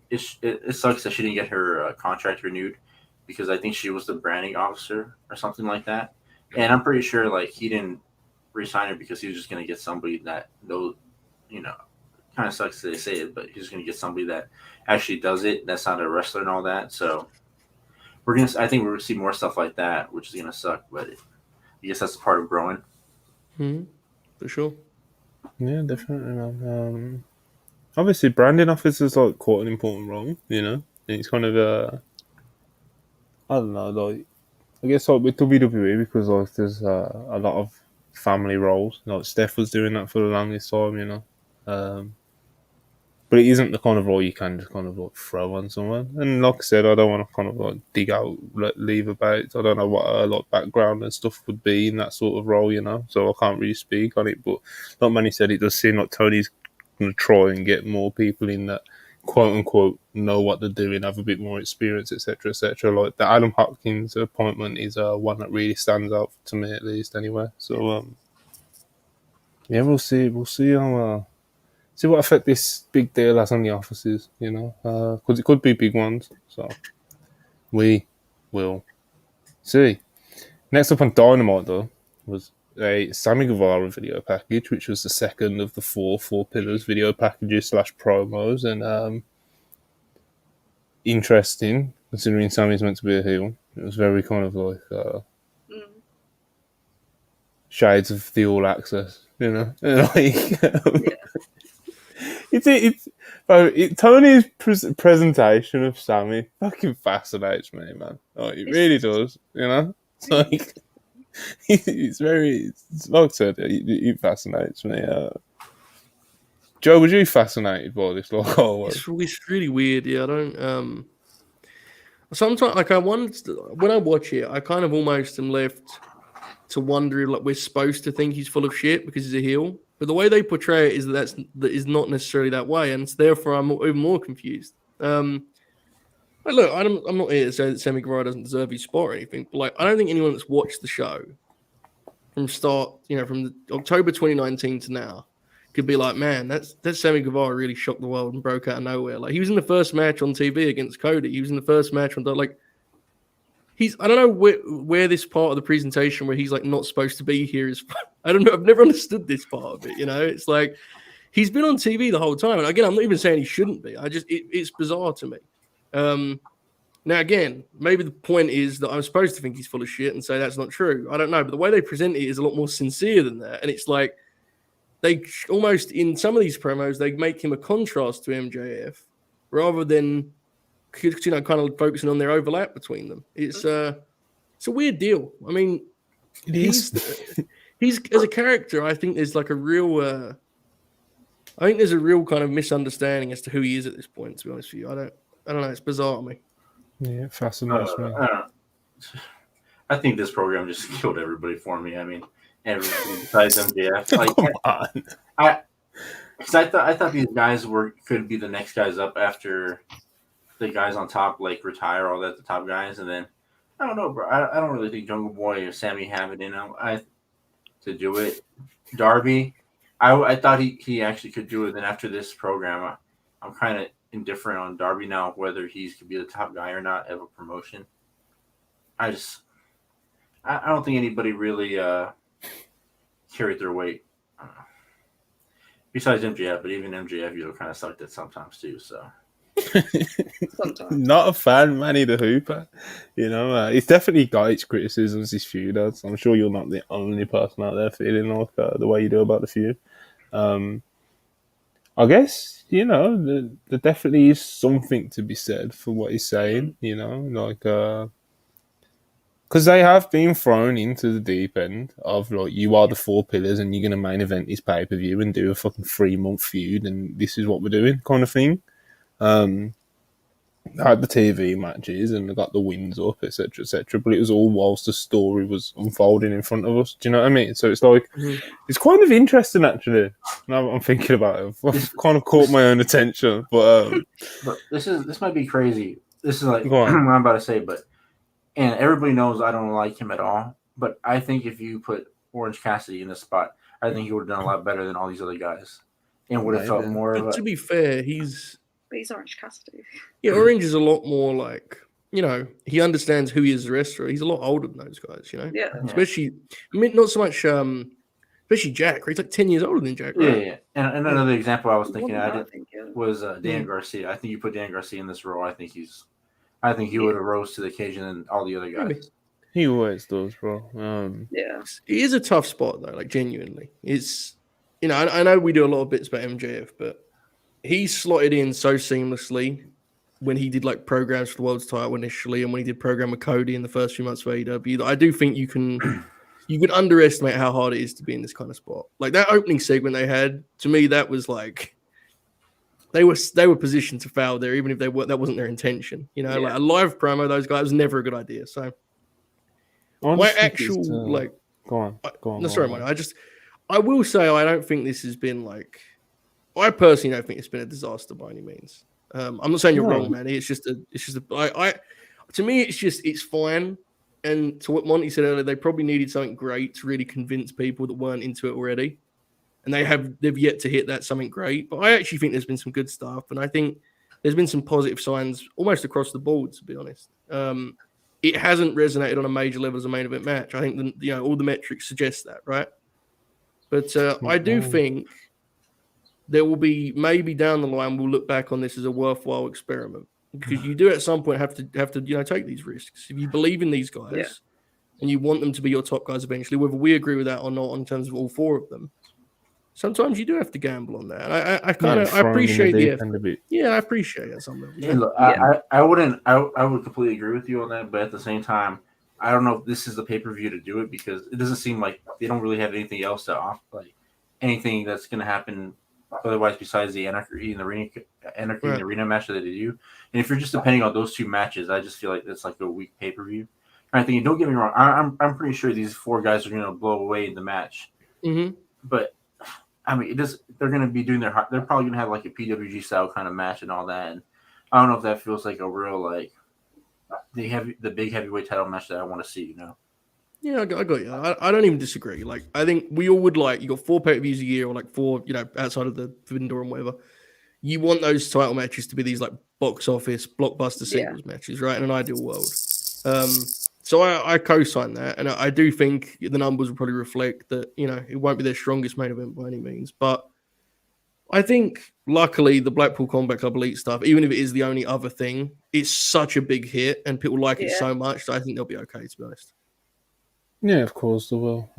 it sucks that she didn't get her contract renewed, because I think she was the branding officer or something like that. And I'm pretty sure like he didn't re-sign her because he was just going to get somebody that knows, kind of sucks that they say it, but he's going to get somebody that actually does it, that's not a wrestler and all that. So I think we're going to see more stuff like that, which is going to suck, but I guess that's part of growing. For sure. Yeah, definitely, man. Obviously, branding officers like quite an important role. And it's kind of I don't know, like I guess like with WWE, because like there's a lot of family roles. Like Steph was doing that for the longest time, but it isn't the kind of role you can just kind of like throw on someone. And like I said, I don't want to kind of like dig out leave about it. I don't know what her like background and stuff would be in that sort of role, so I can't really speak on it. But like Manny said, it does seem like Tony's going to try and get more people in that quote unquote know what they're doing, have a bit more experience, etc., etc. Like the Adam Hopkins appointment is one that really stands out to me, at least, anyway. So yeah, we'll see how see what effect this big deal has on the offices, because it could be big ones. So we will see. Next up on Dynamite, though, was a Sammy Guevara video package, which was the second of the four pillars video packages / promos, and interesting considering Sammy's meant to be a heel. It was very kind of like shades of the All Access, like. Tony's presentation of Sammy fucking fascinates me, man. Like, it really does, It's like it's like I said, it fascinates me. Joe, was you fascinated by this? Like, It's really weird. Yeah, I don't. Sometimes, like, when I watch it, I kind of almost am left to wonder if, like, we're supposed to think he's full of shit because he's a heel. But the way they portray it is that is not necessarily that way, and therefore I'm even more confused. Look, I'm not here to say that Sammy Guevara doesn't deserve his spot or anything, but like, I don't think anyone that's watched the show from from October 2019 to now could be like, man, that Sammy Guevara really shocked the world and broke out of nowhere. Like, he was in the first match on TV against Cody. He was in the first match on like, I don't know where this part of the presentation where he's like not supposed to be here is. I don't know. I've never understood this part of it. You know, it's like he's been on TV the whole time. And again, I'm not even saying he shouldn't be. It's bizarre to me. Now, again, maybe the point is that I'm supposed to think he's full of shit and say that's not true. I don't know. But the way they present it is a lot more sincere than that. And it's like they almost, in some of these promos, they make him a contrast to MJF rather than, you know, kind of focusing on their overlap between them. It's a weird deal. I mean, he's as a character, I think there's like a real, I think there's a real kind of misunderstanding as to who he is at this point, to be honest with you. I don't know. It's bizarre to me. Yeah, fascinating. I think this program just killed everybody for me. I mean, everybody besides MJF. Like, come on. I thought these guys could be the next guys up after the guys on top like retire, all that the top guys, and then I don't know, bro. I don't really think Jungle Boy or Sammy have it in them to do it. Darby, I thought he actually could do it. Then after this program, I'm kind of indifferent on Darby now, whether he could be the top guy or not of a promotion. I don't think anybody really carried their weight. Besides MJF, but even MJF, you kind of sucked at sometimes too. So, not a fan, Manny the Hooper. You know, it's definitely got its criticisms. This feud, I'm sure you're not the only person out there feeling like the way you do about the feud. I guess, you know, there definitely is something to be said for what he's saying, you know, like, because they have been thrown into the deep end of, like, you are the 4 pillars and you're going to main event this pay-per-view and do a fucking 3-month feud and this is what we're doing kind of thing. Had the TV matches and they got the wins up, etc., but it was all whilst the story was unfolding in front of us. Do you know what I mean? So it's like, it's kind of interesting actually. Now I'm thinking about it, I've kind of caught my own attention. But this might be crazy. This is like what I'm about to say, and everybody knows I don't like him at all. But I think if you put Orange Cassidy in this spot, I think he would have done a lot better than all these other guys, and would have felt more. But to be fair, he's Orange Cassidy. Yeah, Orange is a lot more like, you know, he understands who he is as a wrestler. He's a lot older than those guys, you know? Yeah. Especially, I mean, not so much, especially Jack. He's like 10 years older than Jack, right? Yeah. And another example I was thinking was Dan Garcia. I think you put Dan Garcia in this role. I think he would have rose to the occasion than all the other guys. Maybe. He always does, bro. Yeah. It is a tough spot, though, like, genuinely. It's, you know, I know we do a lot of bits about MJF, but he slotted in so seamlessly when he did like programs for the world's title initially, and when he did program with Cody in the first few months of AEW. I do think you can underestimate how hard it is to be in this kind of spot. Like that opening segment they had, to me, that was like they were positioned to foul there, even if that wasn't their intention. You know, like a live promo, those guys was never a good idea. So my actual go on. No, sorry, Mike. I will say I don't think this has been like. I personally don't think it's been a disaster by any means. I'm not saying you're wrong, Manny. To me, it's fine. And to what Monty said earlier, they probably needed something great to really convince people that weren't into it already. And they've yet to hit that something great. But I actually think there's been some good stuff. And I think there's been some positive signs almost across the board, to be honest. It hasn't resonated on a major level as a main event match. I think all the metrics suggest that, right? But I do think there will be maybe down the line we'll look back on this as a worthwhile experiment, because you do at some point have to take these risks. If you believe in these guys and you want them to be your top guys eventually, whether we agree with that or not in terms of all 4 of them, sometimes you do have to gamble on that. I appreciate the effort. Yeah, I appreciate it. Some level. Yeah, look, I would completely agree with you on that, but at the same time, I don't know if this is the pay-per-view to do it, because it doesn't seem like they don't really have anything else to offer, like anything that's going to happen otherwise besides the Anarchy in the arena match that they do. And if you're just depending on those 2 matches, I just feel like it's like a weak pay-per-view. And I think, don't get me wrong, I'm pretty sure these 4 guys are going to blow away in the match. Mm-hmm. But I mean, they're going to be doing they're probably going to have like a PWG style kind of match and all that. And I don't know if that feels like a real like the big heavyweight title match that I want to see, you know. Yeah, I got you. I don't even disagree. Like, I think we all would like, you got 4 pay-per-views a year, or like 4, outside of the Forbidden Door and whatever. You want those title matches to be these like box office blockbuster singles matches, right? In an ideal world. So I co-sign that, and I do think the numbers will probably reflect that, it won't be their strongest main event by any means. But I think, luckily, the Blackpool Combat Club Elite stuff, even if it is the only other thing, it's such a big hit, and people like it so much that I think they'll be okay, to be honest. Yeah, of course they will.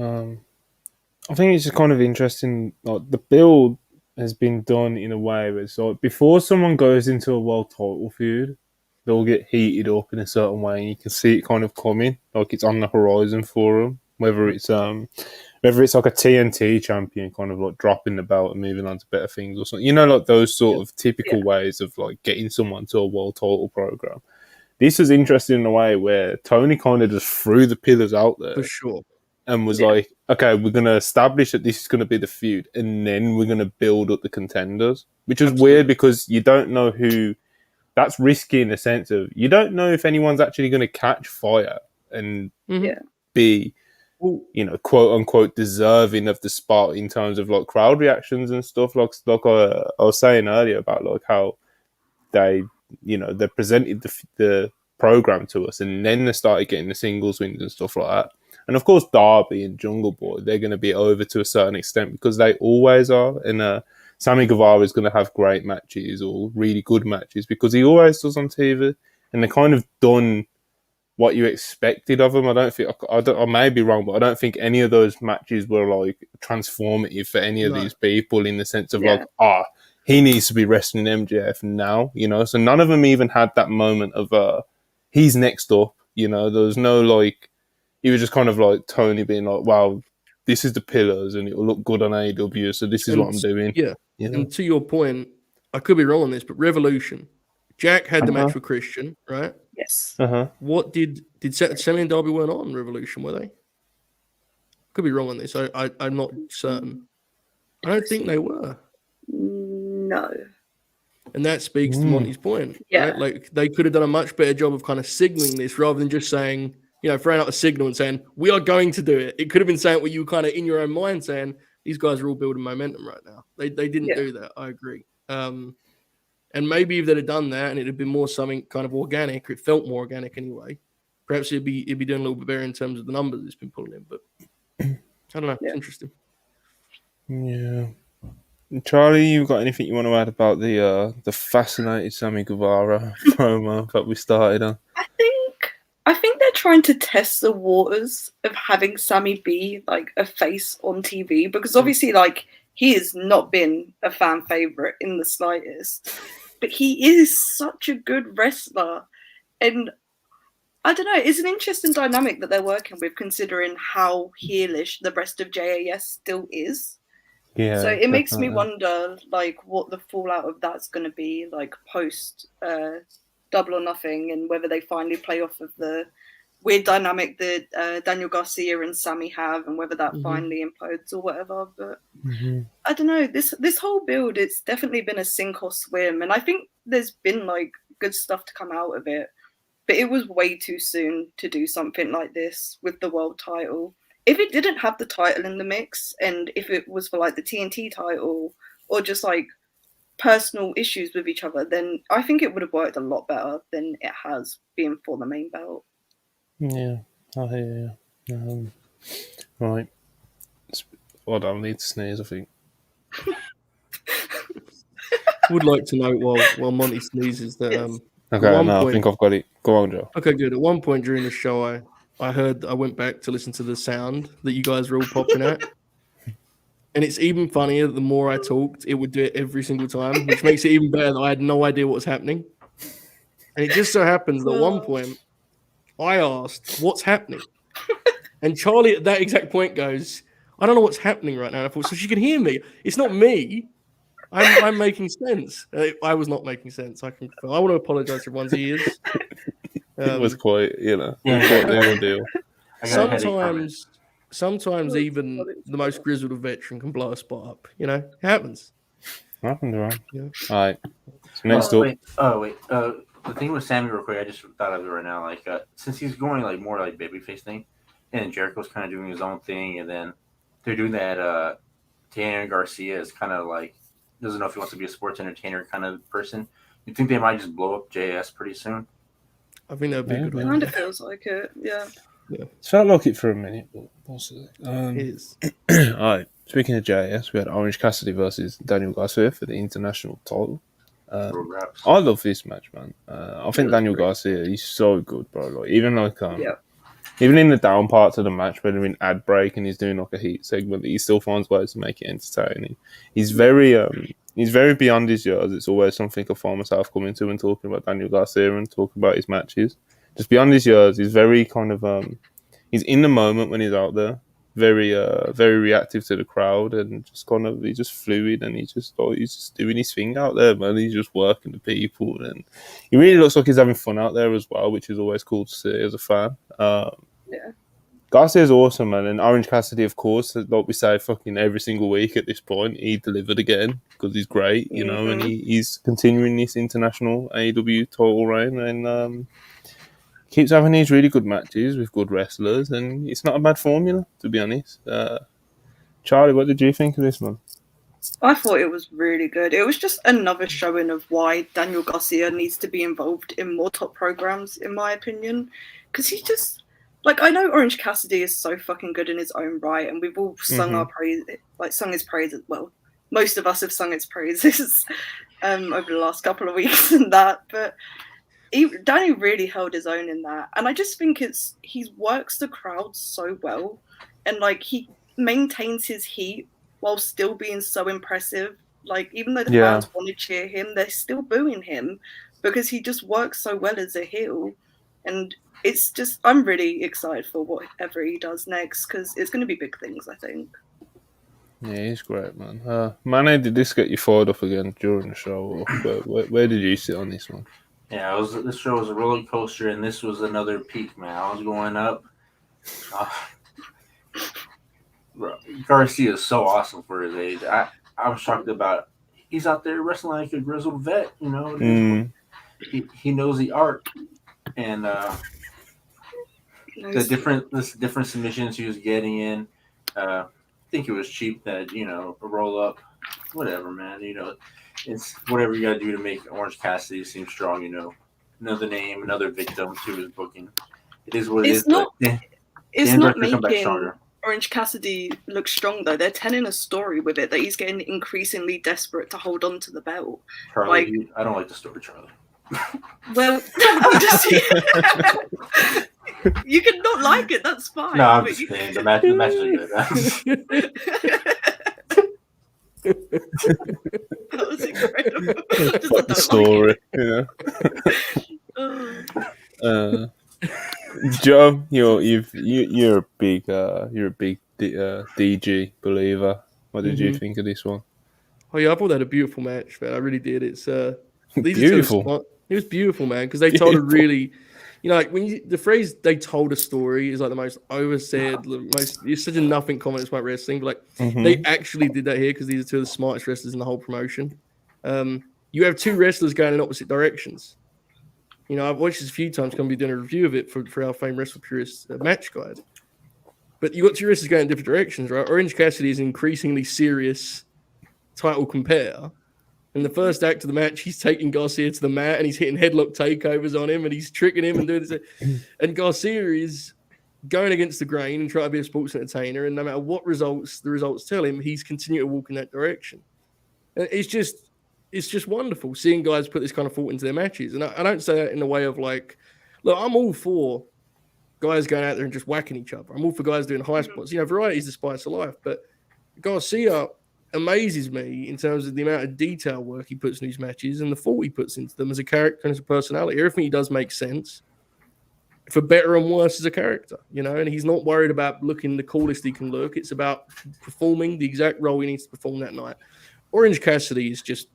I think it's just kind of interesting. Like, the build has been done in a way where it's like before someone goes into a world title feud, they'll get heated up in a certain way, and you can see it kind of coming, like it's on the horizon for them. Whether it's like a TNT champion kind of like dropping the belt and moving on to better things or something, like those sort of typical ways of like getting someone to a world title program. This was interesting in a way where Tony kind of just threw the pillars out there For sure. and was like, okay, we're going to establish that this is going to be the feud, and then we're going to build up the contenders, which is weird because you don't know who. That's risky in the sense of you don't know if anyone's actually going to catch fire and be, quote unquote, deserving of the spot in terms of like crowd reactions and stuff. Like I was saying earlier about like how they presented the program to us, and then they started getting the singles wins and stuff like that. And of course, Darby and Jungle Boy, they're going to be over to a certain extent because they always are. And Sammy Guevara is going to have great matches or really good matches because he always does on TV. And they're kind of done what you expected of him. I may be wrong, but I don't think any of those matches were like transformative for any of these people in the sense of he needs to be wrestling MJF now, So none of them even had that moment of he's next up, There was no like. He was just kind of like Tony being like, wow, this is the pillars and it will look good on AEW, so this is what I'm doing. Yeah. And to your point, I could be wrong on this, but Revolution, Jack had the match with Christian, right? Yes. What did Sammy and Darby weren't on Revolution, were they? Could be wrong on this. I'm not certain. I don't think they were. No. And that speaks to Monty's point. Yeah. Right? Like they could have done a much better job of kind of signaling this rather than just saying, throwing out a signal and saying, we are going to do it. It could have been saying what you were kind of in your own mind saying, these guys are all building momentum right now. They didn't do that. I agree. And maybe if they'd have done that and it had been more something kind of organic, it felt more organic anyway, perhaps it'd be doing a little bit better in terms of the numbers it's been pulling in. But I don't know. It's interesting. Yeah. Charlie, you got anything you want to add about the fascinating Sammy Guevara promo that we started on? I think they're trying to test the waters of having Sammy be like a face on TV because obviously like he has not been a fan favorite in the slightest, but he is such a good wrestler. And I don't know, it's an interesting dynamic that they're working with considering how heelish the rest of JAS still is. Yeah. So it makes me wonder like what the fallout of that's going to be like post Double or Nothing, and whether they finally play off of the weird dynamic that Daniel Garcia and Sammy have, and whether that finally implodes or whatever. But I don't know. This whole build, it's definitely been a sink or swim, and I think there's been like good stuff to come out of it. But it was way too soon to do something like this with the world title. If it didn't have the title in the mix, and if it was for like the TNT title or just like personal issues with each other, then I think it would have worked a lot better than it has been for the main belt. Yeah, I hear you. Right. Well, I need to sneeze, I think. Would like to know while Monty sneezes that okay, no, I think I've got it. Go on, Joe. Okay, good. At one point during the show, I heard, I went back to listen to the sound that you guys were all popping at. And it's even funnier the more I talked, it would do it every single time, which makes it even better that I had no idea what was happening. And it just so happens that at one point, I asked, what's happening? And Charlie at that exact point goes, I don't know what's happening right now. And I thought, so she can hear me. It's not me. I'm making sense. I was not making sense. I want to apologize for everyone's ears. It was quite, quite the deal. Sometimes even the most grizzled of veteran can blow a spot up. It happens. Happened, right? Yeah. All right. So next up. Wait. The thing with Sammy, real quick, I just thought of it right now. Like, since he's going like more like babyface thing, and Jericho's kind of doing his own thing, and then they're doing that. Tanner Garcia is kind of like doesn't know if he wants to be a sports entertainer kind of person. You think they might just blow up JS pretty soon? I think that would be a good one. Kind of feels like it, yeah. It felt like it for a minute, but also, It is. all right. Speaking of JS, we had Orange Cassidy versus Daniel Garcia for the international title. I love this match, man. I think Daniel Garcia, he's so good, bro. Like even in the down parts of the match, when they're in ad break and he's doing like a heat segment, he still finds ways to make it entertaining. He's very beyond his years. It's always something I find myself coming to when talking about Daniel Garcia and talking about his matches. Just beyond his years, he's very kind of he's in the moment when he's out there. Very reactive to the crowd and just kind of he's just fluid and he's just doing his thing out there, man. He's just working the people and he really looks like he's having fun out there as well, which is always cool to see as a fan. Garcia's awesome, man, and Orange Cassidy, of course, like we say, fucking every single week at this point, he delivered again because he's great, you know, and he's continuing this international AEW title reign and keeps having these really good matches with good wrestlers, and it's not a bad formula, to be honest. Charlie, what did you think of this one? I thought it was really good. It was just another showing of why Daniel Garcia needs to be involved in more top programs, in my opinion. Because he just, like, I know Orange Cassidy is so fucking good in his own right, and we've all sung our praise, like, sung his praises. Well, most of us have sung his praises over the last couple of weeks and that, but Danny really held his own in that, and I just think he works the crowd so well, and like he maintains his heat while still being so impressive. Like even though the fans want to cheer him, they're still booing him because he just works so well as a heel, and it's just I'm really excited for whatever he does next because it's going to be big things, I think. Yeah, he's great, man. Manny, did this get you fired up again during the show? Where did you sit on this one? Yeah, this show was a roller coaster, and this was another peak, man. I was going up. Garcia is so awesome for his age. I was shocked about he's out there wrestling like a grizzled vet, you know. He knows the art, and the different submissions he was getting in. I think it was cheap that a roll up, whatever, man. It's whatever you got to do to make Orange Cassidy seem strong, Another name, another victim to his booking. It is what it is. It's not making Orange Cassidy look strong, though. They're telling a story with it that he's getting increasingly desperate to hold on to the belt. Charlie, I don't like the story, Charlie. Well, I'm just... You can not like it, that's fine. No, I'm just saying. The match is good. That was incredible. What the story, Joe, you're a big DG believer. What did you think of this one? Oh yeah, I thought that a beautiful match, man. I really did. It's beautiful. It was beautiful, man, because they told a really, like the phrase "they told a story" is like the most oversaid, it's such a nothing comment about wrestling, but like they actually did that here because these are two of the smartest wrestlers in the whole promotion. You have two wrestlers going in opposite directions. I've watched this a few times. Going to be doing a review of it for our famed WrestlePurists match guide. But you got two wrestlers going in different directions, right? Orange Cassidy is an increasingly serious title compare. In the first act of the match, he's taking Garcia to the mat and he's hitting headlock takeovers on him and he's tricking him and doing this. And Garcia is going against the grain and trying to be a sports entertainer. And no matter what the results tell him, he's continuing to walk in that direction. And it's just wonderful seeing guys put this kind of thought into their matches. And I don't say that in a way of like, look, I'm all for guys going out there and just whacking each other. I'm all for guys doing high spots. Variety is the spice of life. But Garcia amazes me in terms of the amount of detail work he puts in these matches and the thought he puts into them as a character and as a personality. Everything he does makes sense, for better and worse as a character, and he's not worried about looking the coolest he can look. It's about performing the exact role he needs to perform that night. Orange Cassidy is just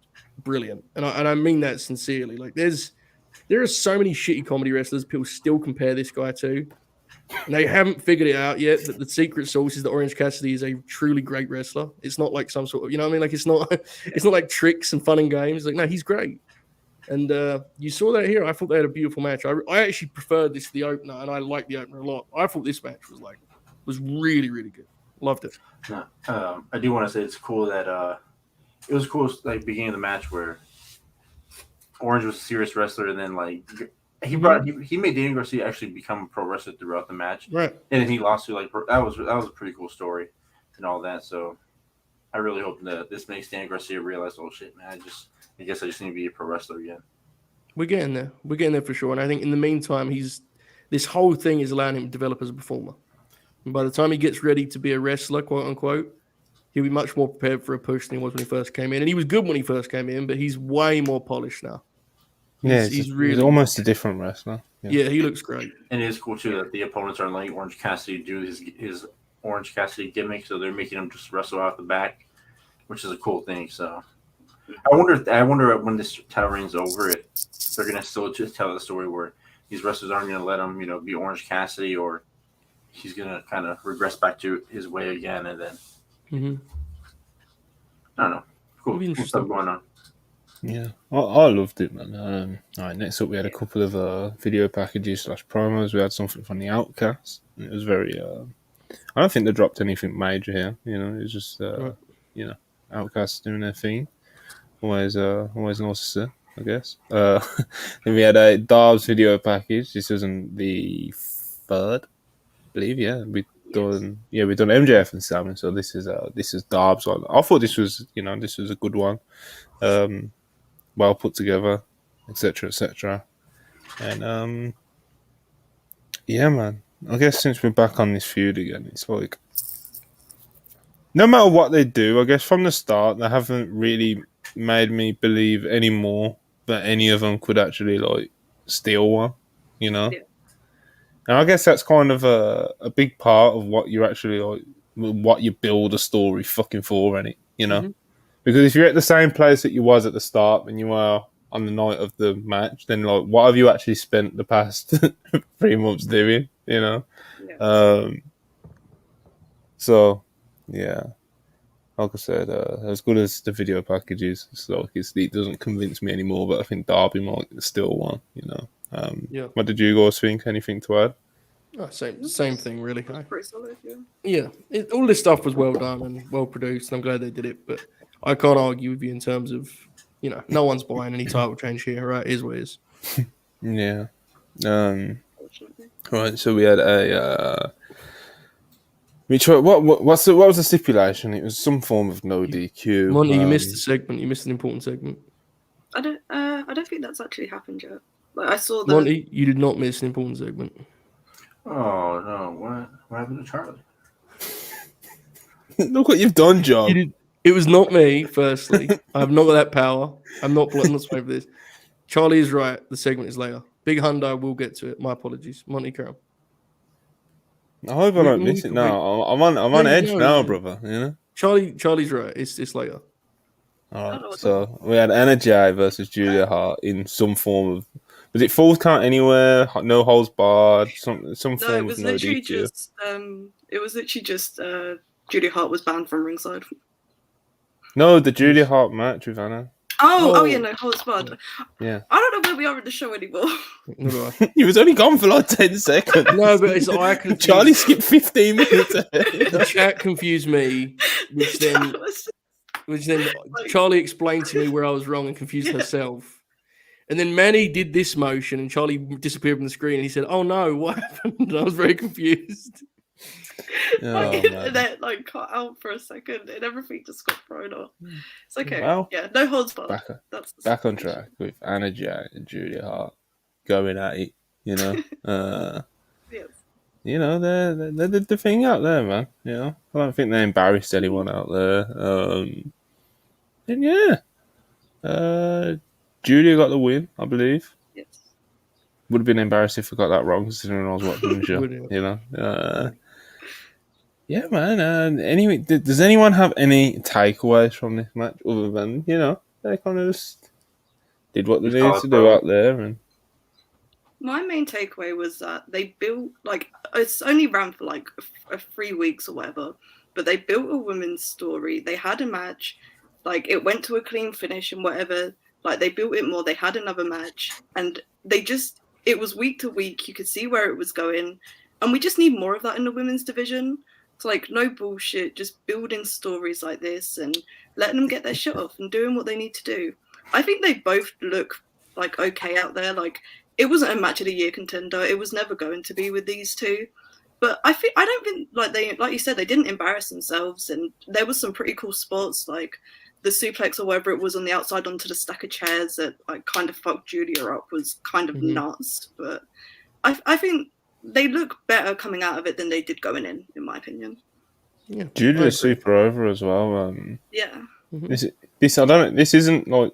brilliant, and I mean that sincerely. Like there are so many shitty comedy wrestlers people still compare this guy to, and they haven't figured it out yet that the secret sauce is that Orange Cassidy is a truly great wrestler. It's not like some sort of, like it's not like tricks and fun and games. Like, no, he's great. And you saw that here. I thought they had a beautiful match. I actually preferred this to the opener, and I liked the opener a lot. I thought this match was really, really good. Loved it. I do want to say it's cool that it was cool, like beginning of the match where Orange was a serious wrestler, and then like he made Daniel Garcia actually become a pro wrestler throughout the match, Right. and then he lost to that was a pretty cool story and all that. So I really hope that this makes Daniel Garcia realize, oh shit, man, I guess I just need to be a pro wrestler again. We're getting there. We're getting there for sure. And I think in the meantime, this whole thing is allowing him to develop as a performer. And by the time he gets ready to be a wrestler, quote unquote, he'll be much more prepared for a push than he was when he first came in. And he was good when he first came in, but he's way more polished now. He's almost a different wrestler. Yeah, he looks great. And it is cool too that the opponents aren't letting Orange Cassidy do his Orange Cassidy gimmick, so they're making him just wrestle out the back, which is a cool thing. So I wonder when this title reign's over, if they're gonna still just tell the story where these wrestlers aren't gonna let him, be Orange Cassidy, or he's gonna kind of regress back to his way again, and then I don't know. Cool stuff going on. Yeah, I loved it, man. All right, next up we had a couple of video packages / promos. We had something from the Outcast. It was very. I don't think they dropped anything major here. It was just Outcast doing their thing. Always nice to see, I guess. Then we had a Darbs video package. This wasn't the third, I believe. Yeah, we've done MJF and Sammy. So this is Darbs one. I thought this was a good one. Well put together, etc. And yeah, man. I guess since we're back on this feud again, it's like no matter what they do, I guess from the start they haven't really made me believe anymore that any of them could actually steal one, Yeah. And I guess that's kind of a big part of what you're actually what you build a story fucking for, ain't it? Mm-hmm. Because if you're at the same place that you was at the start when you were on the night of the match, then what have you actually spent the past 3 months doing? Yeah. So yeah, like I said, as good as the video package is, it doesn't convince me anymore. But I think Darby might still one. Yeah. What did you guys think? Anything to add? Oh, same thing, really. Pretty solid, All this stuff was well done and well produced, and I'm glad they did it. But I can't argue with you in terms of, no one's buying any title change here, right? It is what it is. Yeah. Right. So we had a. What was the stipulation? It was some form of no DQ. Monty, you missed a segment. You missed an important segment. I don't think that's actually happened yet. I saw the Monty, you did not miss an important segment. Oh no! What happened to Charlie? Look what you've done, John. It was not me. Firstly, I have not got that power. I'm not swaying for this. Charlie is right. The segment is later. Big Hundo will get to it. My apologies, Monty Curran. I hope I don't miss it now. I'm on edge now, brother. Charlie's right. It's later. All right. So we had Anna Jay versus Julia Hart in some form of. Was it Falls Count Anywhere? No holds barred. Some form of no DQ. It was literally just Julia Hart was banned from ringside. No, the Julia Hart match with Anna. Oh yeah, no holds barred. Yeah. I don't know where we are in the show anymore. He was only gone for 10 seconds. No, but it's I confused. Charlie skipped 15 minutes. The chat confused me, which then Charlie explained to me where I was wrong and confused herself. And then Manny did this motion, and Charlie disappeared from the screen. And he said, "Oh no, what happened?" And I was very confused. And then cut out for a second, and everything just got thrown off. It's okay. Well, no holds barred. Back on track with Anna Jay and Julia Hart going at it. Yes. They're the thing out there, man. I don't think they embarrassed anyone out there. And yeah, Julia got the win, I believe. Yes. Would have been embarrassed if I got that wrong, considering I was watching the show. Yeah, man. Anyway, does anyone have any takeaways from this match other than they kind of just did what they needed to do out there? And my main takeaway was that they built it's only ran for 3 weeks or whatever, but they built a women's story. They had a match, it went to a clean finish and whatever. They built it more. They had another match, and it was week to week. You could see where it was going, and we just need more of that in the women's division. It's no bullshit, just building stories like this and letting them get their shit off and doing what they need to do. I think they both look okay out there. it wasn't a match of the year contender. It was never going to be with these two. But I don't think like you said, they didn't embarrass themselves, and there was some pretty cool spots like the suplex or whatever it was on the outside onto the stack of chairs that like kind of fucked Julia up was kind of nuts. But I think they look better coming out of it than they did going in my opinion. Yeah, Julia's super over as well. Yeah. This isn't like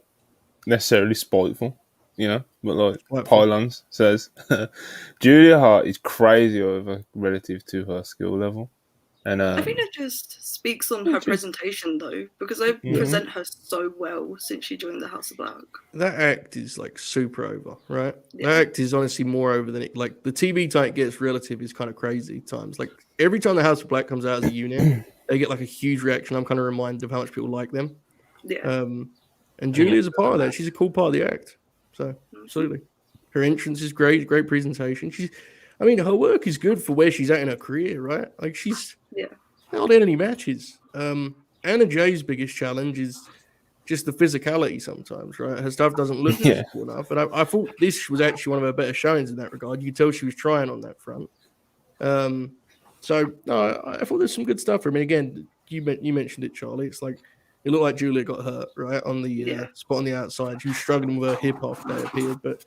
necessarily spiteful, you know, but like Pylons says, Julia Hart is crazy over relative to her skill level, and I think it just speaks on her presentation though, because they present her so well since she joined the House of Black. That act is like super over, right? Yeah. That act is honestly more over than it. Like the TV type gets relative is kind of crazy at times. Like every time the House of Black comes out as a unit, they get like a huge reaction. I'm kind of reminded of how much people like them. Yeah. And Julia's a part of that. She's a cool part of the act. So absolutely, her entrance is great. Great presentation. Her work is good for where she's at in her career, right? Like she's held in any matches. Anna Jay's biggest challenge is just the physicality sometimes, right? Her stuff doesn't look physical enough. But I thought this was actually one of her better showings in that regard. You could tell she was trying on that front. I thought there's some good stuff for me. Again, you mentioned it, Charlie. It's like it looked like Julia got hurt, right, on the spot on the outside. She was struggling with her hip after they appeared, but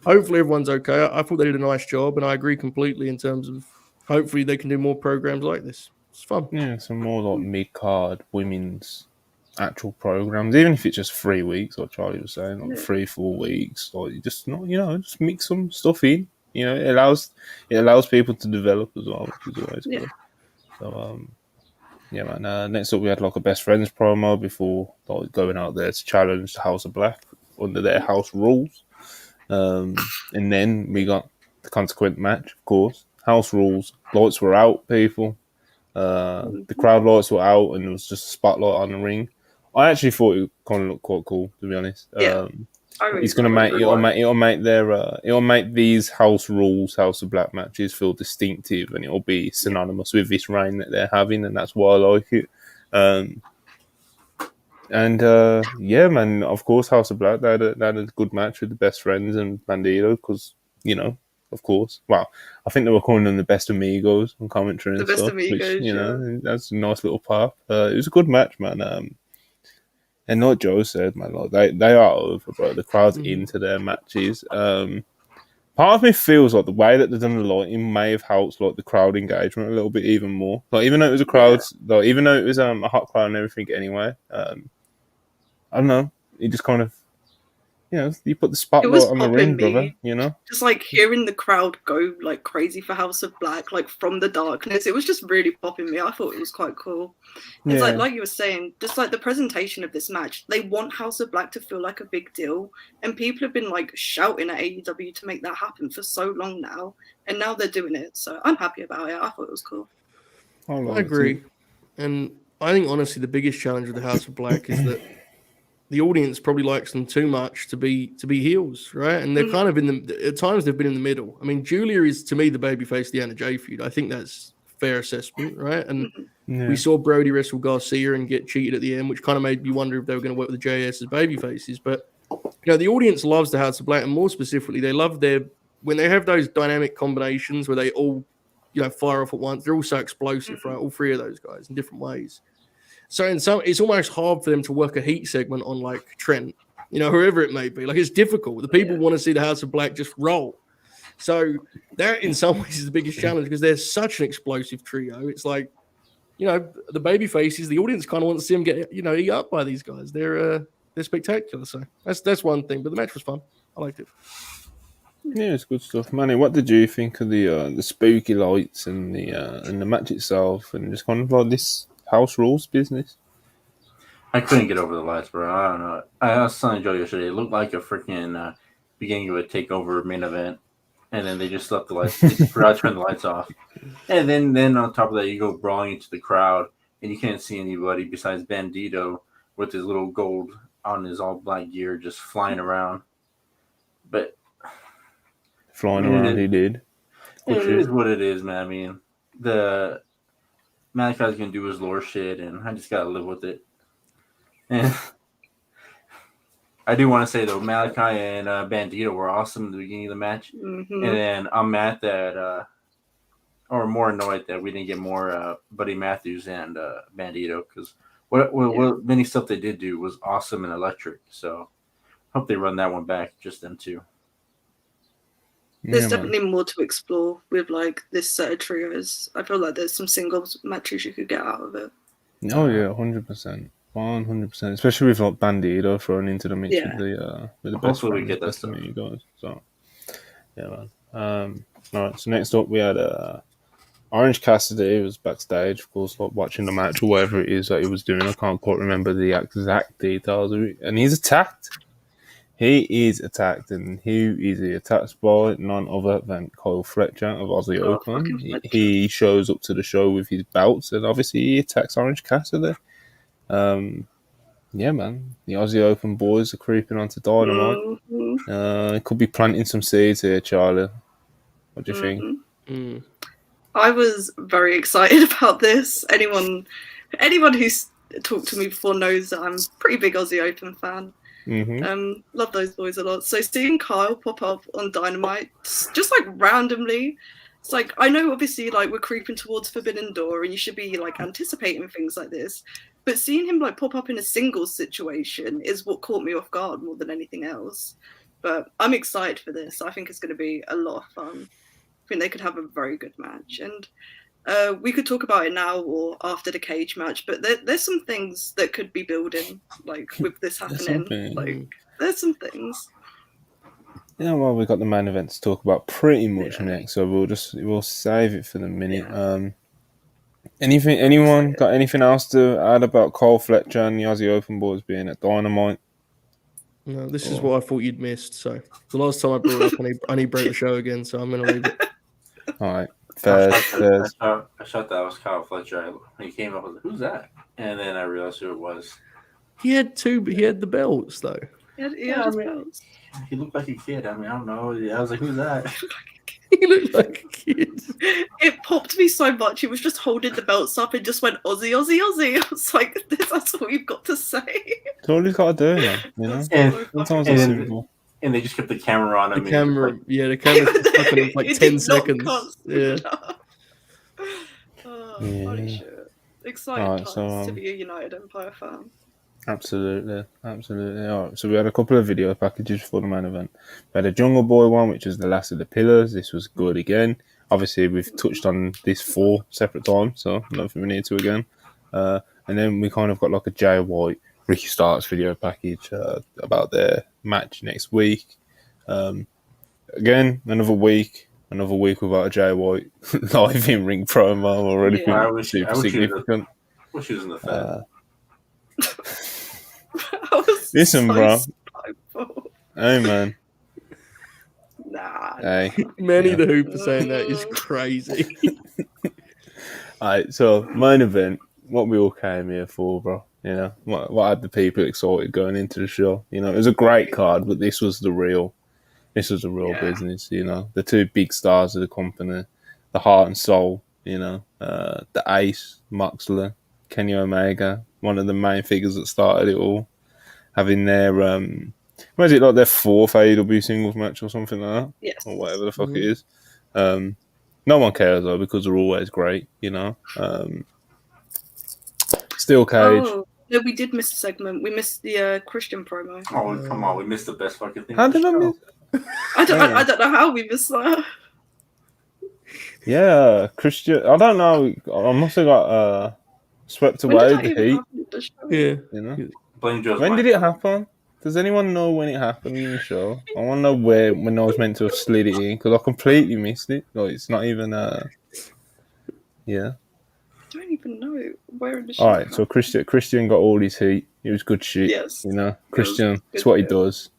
hopefully everyone's okay. I thought they did a nice job, and I agree completely in terms of hopefully they can do more programs like this. It's fun. Yeah, some more like mid-card women's actual programs, even if it's just 3 weeks, like Charlie was saying, like 3-4 weeks, like just just mix some stuff in. You know, it allows people to develop as well, which is always good. So next up we had like a best friends promo before like going out there to challenge the House of Black under their house rules. And then we got the consequent match, of course. House rules, lights were out, people. The crowd lights were out, and there was just a spotlight on the ring. I actually thought it kind of looked quite cool, to be honest. It'll make these house rules, House of Black matches feel distinctive, and it'll be synonymous with this reign that they're having, and that's why I like it. Man, of course, House of Black, they had a good match with the Best Friends and Bandito, because, of course. Well, I think they were calling them the Best Amigos on commentary and stuff. Which, that's a nice little part. It was a good match, man. And like Joe said, man, like they are over, bro. The crowd's into their matches. Part of me feels like the way that they've done the lighting may have helped like the crowd engagement a little bit even more. Like even though it was a crowd, like even though it was a hot crowd and everything anyway. I don't know. It just kind of, you put the spotlight on the ring, brother. Just like hearing the crowd go like crazy for House of Black, like from the darkness, it was just really popping me. I thought it was quite cool. It's like you were saying, just like the presentation of this match, they want House of Black to feel like a big deal, and people have been like shouting at AEW to make that happen for so long now, and now they're doing it. So I'm happy about it. I thought it was cool. I agree, and I think honestly the biggest challenge with the House of Black is that the audience probably likes them too much to be heels, right? And they're kind of at times they've been in the middle. I mean, Julia is to me the babyface of the Anna Jay feud. I think that's a fair assessment, right? And we saw Brody wrestle Garcia and get cheated at the end, which kind of made me wonder if they were going to work with the JS as babyfaces. But the audience loves the House of Black, and more specifically, they love when they have those dynamic combinations where they all fire off at once. They're all so explosive, right? All three of those guys in different ways. So it's almost hard for them to work a heat segment on like Trent, whoever it may be. Like it's difficult. The people want to see the House of Black just roll. So that in some ways is the biggest challenge because they're such an explosive trio. It's like, the baby faces, the audience kind of wants to see them get, eat up by these guys. They're spectacular. So that's one thing. But the match was fun. I liked it. Yeah, it's good stuff, Manny. What did you think of the spooky lights and the match itself, and just kind of like this house rules business? I couldn't get over the lights, bro. I don't know. I was telling Joe yesterday, it looked like a freaking beginning of a takeover main event, and then they just left the lights. They forgot to turn the lights off, and then on top of that, you go brawling into the crowd, and you can't see anybody besides Bandito with his little gold on his all black gear, just flying around. But he did. It is what it is, man. I mean, the Malachi's gonna do his lore shit, and I just gotta live with it. And I do want to say though, Malachi and Bandito were awesome in the beginning of the match, and then I'm mad that, or more annoyed that we didn't get more Buddy Matthews and Bandito, because what many stuff they did do was awesome and electric. So hope they run that one back, just them two. There's definitely more to explore with like this set of trios. I feel like there's some singles matches you could get out of it. Oh yeah, 100%. 100%, especially with like Bandito thrown into the mix with the best Hopefully we friends, get that best stuff. of you guys. So yeah, man. All right. So next up we had Orange Cassidy was backstage, of course, like watching the match or whatever it is that he was doing. I can't quite remember the exact details of it. And he's attacked. He is attacked, and who is he attacked by? None other than Kyle Fletcher of Aussie Open. He shows up to the show with his belts, and obviously he attacks Orange Cassidy. Yeah, man. The Aussie Open boys are creeping onto Dynamite. It could be planting some seeds here, Charlie. What do you think? I was very excited about this. Anyone who's talked to me before knows that I'm a pretty big Aussie Open fan. Love those boys a lot. So seeing Kyle pop up on Dynamite, just like randomly, it's like, I know obviously like we're creeping towards Forbidden Door and you should be like anticipating things like this, but seeing him like pop up in a singles situation is what caught me off guard more than anything else. But I'm excited for this. I think it's going to be a lot of fun. I think they could have a very good match, and we could talk about it now or after the cage match, but there's some things that could be building, like with this happening. Like there's some things. Yeah, well, we've got the main event to talk about pretty much next, so we'll save it for the minute. Anyone got anything else to add about Kyle Fletcher and the Aussie Open boys being at Dynamite? No, this is what I thought you'd missed. So the last time I brought it up, and he broke the show again, so I'm going to leave it. All right. I shot that was Kyle Fletcher. When he came up, I was like, "Who's that?" And then I realized who it was. He had the belts though. He had his belts. He looked like a kid. I mean, I don't know. I was like, "Who's that?" He looked like a kid. It popped me so much. He was just holding the belts up and just went Aussie, Aussie, Aussie. I was like, "That's all you've got to say." That's all he's got to do, man. You know, sometimes it's simple. And they just kept the camera on him. The camera's stuck in like 10 seconds. Yeah. Holy shit. Exciting times to be a United Empire fan. Absolutely. All right, so we had a couple of video packages for the main event. We had a Jungle Boy one, which was the last of the pillars. This was good again. Obviously, we've touched on this 4 separate times, so I don't think we need to again. And then we kind of got like a Jay White, Ricky Starks video package about their match next week. Again, another week without a Jay White live in ring promo already. Super significant. I wish he was in the Fed. Listen, bro. Hey, man. Nah. Hey. Manny the Hooper saying that is crazy. Alright, so main event, what we all came here for, bro. You know, what had the people excited going into the show? You know, it was a great card, but this was the real business. You know, the 2 big stars of the company, the heart and soul. You know, the Ace, Moxley, Kenny Omega, one of the main figures that started it all, having their what is it, like their 4th AEW singles match or something like that? Yes. Or whatever the fuck it is. No one cares though, because they're always great, you know. Steel Cage. Oh, no, we did miss a segment. We missed the Christian promo. Oh, come on. We missed the best fucking thing. How did I miss? I don't know how we missed that. Yeah, Christian. I don't know. I must have got swept away the heat. Yeah. You know. Blame Joe's When did it happen? Does anyone know when it happened in the show? I want to know when I was meant to have slid it in, because I completely missed it. Like, it's not even yeah. I don't even know where in the show. All right, so Christian got all his heat. He was good shit. Yes. You know, Christian, it's what he does.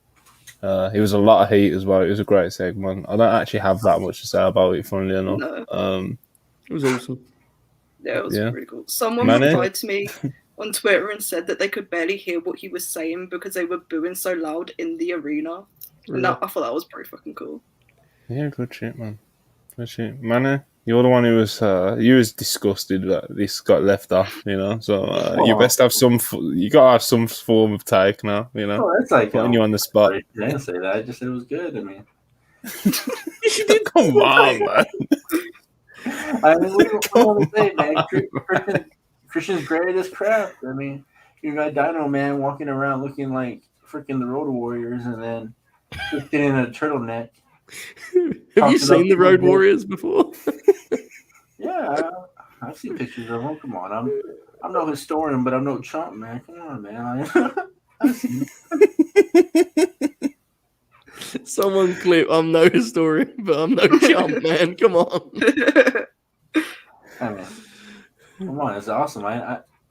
He was a lot of heat as well. It was a great segment. I don't actually have that much to say about it, funnily enough. No. It was awesome. Yeah, it was really cool. Someone replied to me on Twitter and said that they could barely hear what he was saying because they were booing so loud in the arena. And I thought that was pretty fucking cool. Yeah, good shit, man. Good shit. Manny, You're the one who was you was disgusted that this got left off, you know. So you best have you gotta have some form of take now, you know. Oh, that's like putting you on the spot. I didn't say that. I just said it was good. I mean, come on, man. I mean, what do you want to say, man? Christian's great at his craft. I mean, you got Dino Man walking around looking like freaking the Road Warriors, and then just getting in a turtleneck. Have you seen the Road Warriors before? Yeah, I've seen pictures of them. Come on, I'm no historian, but I'm no chump, man. Come on, man. I've seen Someone clip. I'm no historian, but I'm no chump, man. Come on. I mean, come on, it's awesome.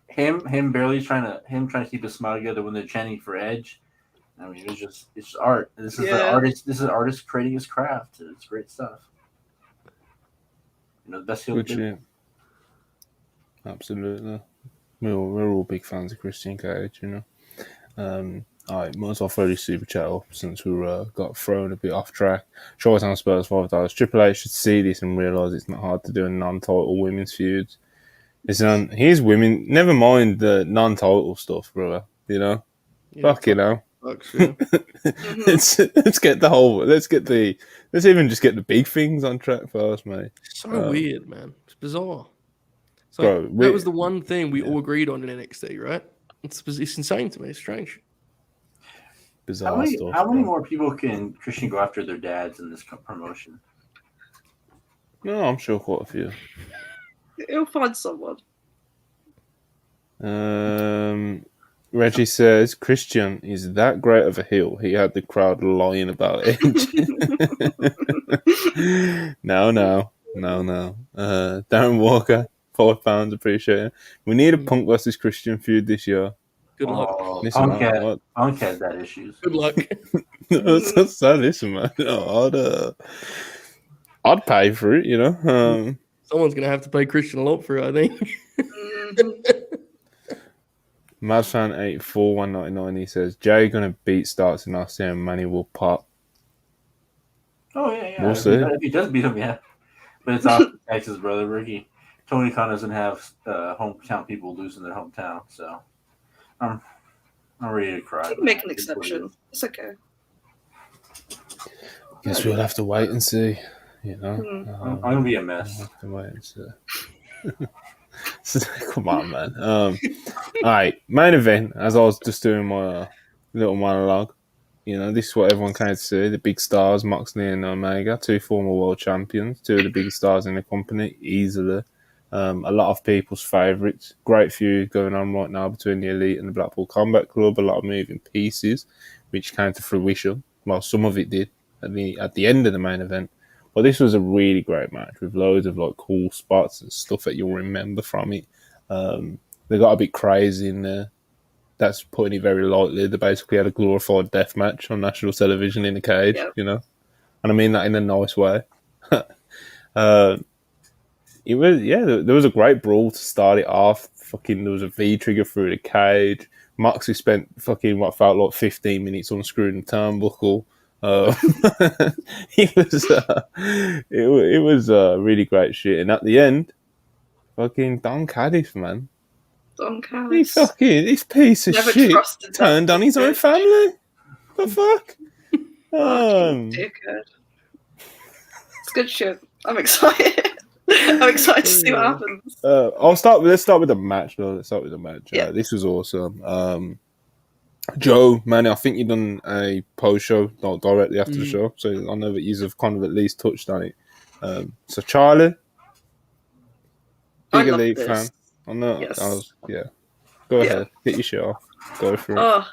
Him barely trying to keep his smile together when they're chanting for Edge. I mean, it's art. This is an artist. This is an artist creating his craft. It's great stuff. You know, the best he'll do. Absolutely. We're all big fans of Christian Cage, you know. All right, might as well throw this super chat up since we got thrown a bit off track. Showtime Spurs $5. Triple H should see this and realise it's not hard to do a non-title women's feud. Here's women. Never mind the non-title stuff, brother. You know, fuck you know. Let's get the whole. Let's even just get the big things on track first, mate. So weird, man. It's bizarre. So bro, that was the one thing we all agreed on in NXT, right? It's insane to me. It's strange. Bizarre stuff. How many more people can Christian go after their dads in this promotion? No, I'm sure quite a few. He'll find someone. Reggie says Christian is that great of a heel. He had the crowd lying about it. No. Darren Walker, £5, appreciate it. We need a Punk versus Christian feud this year. Good luck. Punk has that issues. Good luck. Listen, man. I'd pay for it, you know. Someone's gonna have to pay Christian a lot for it, I think. Madfan84 199, he says Jay gonna beat Starks and RC and Manny will pop. Oh yeah. We'll see. If he does beat him, yeah. But it's off Texas, brother. Ricky. Tony Khan doesn't have hometown people losing their hometown, so I'm ready to cry. You can make an exception. It's okay. Guess we'll have to wait and see. You know, I'm gonna be a mess. We'll have to wait and see. Come on, man. All right, main event. As I was just doing my little monologue, you know, this is what everyone came to see: the big stars, Moxley and Omega, two former world champions, two of the biggest stars in the company, easily. A lot of people's favourites. Great feud going on right now between the Elite and the Blackpool Combat Club. A lot of moving pieces, which came to fruition. Well, some of it did at the end of the main event. But this was a really great match with loads of like cool spots and stuff that you'll remember from it. They got a bit crazy in there. That's putting it very lightly. They basically had a glorified death match on national television in a cage, you know, and I mean that in a nice way. It was there was a great brawl to start it off. There was a V trigger through the cage. Moxley spent what felt like 15 minutes unscrewing the turnbuckle. It was really great shit, and at the end, fucking Don Callis, man. Don Callis. This piece of shit turned on his own family. The fuck? Dickhead. It's good shit. I'm excited. I'm excited to see what happens. Let's start with the match, though. Yeah. This was awesome. Joe, man, I think you've done a post show, not directly after the show, so I know that you've kind of at least touched on it. So Charlie, big Elite fan. I know. Yes. Go ahead, get your shit off. Go for it.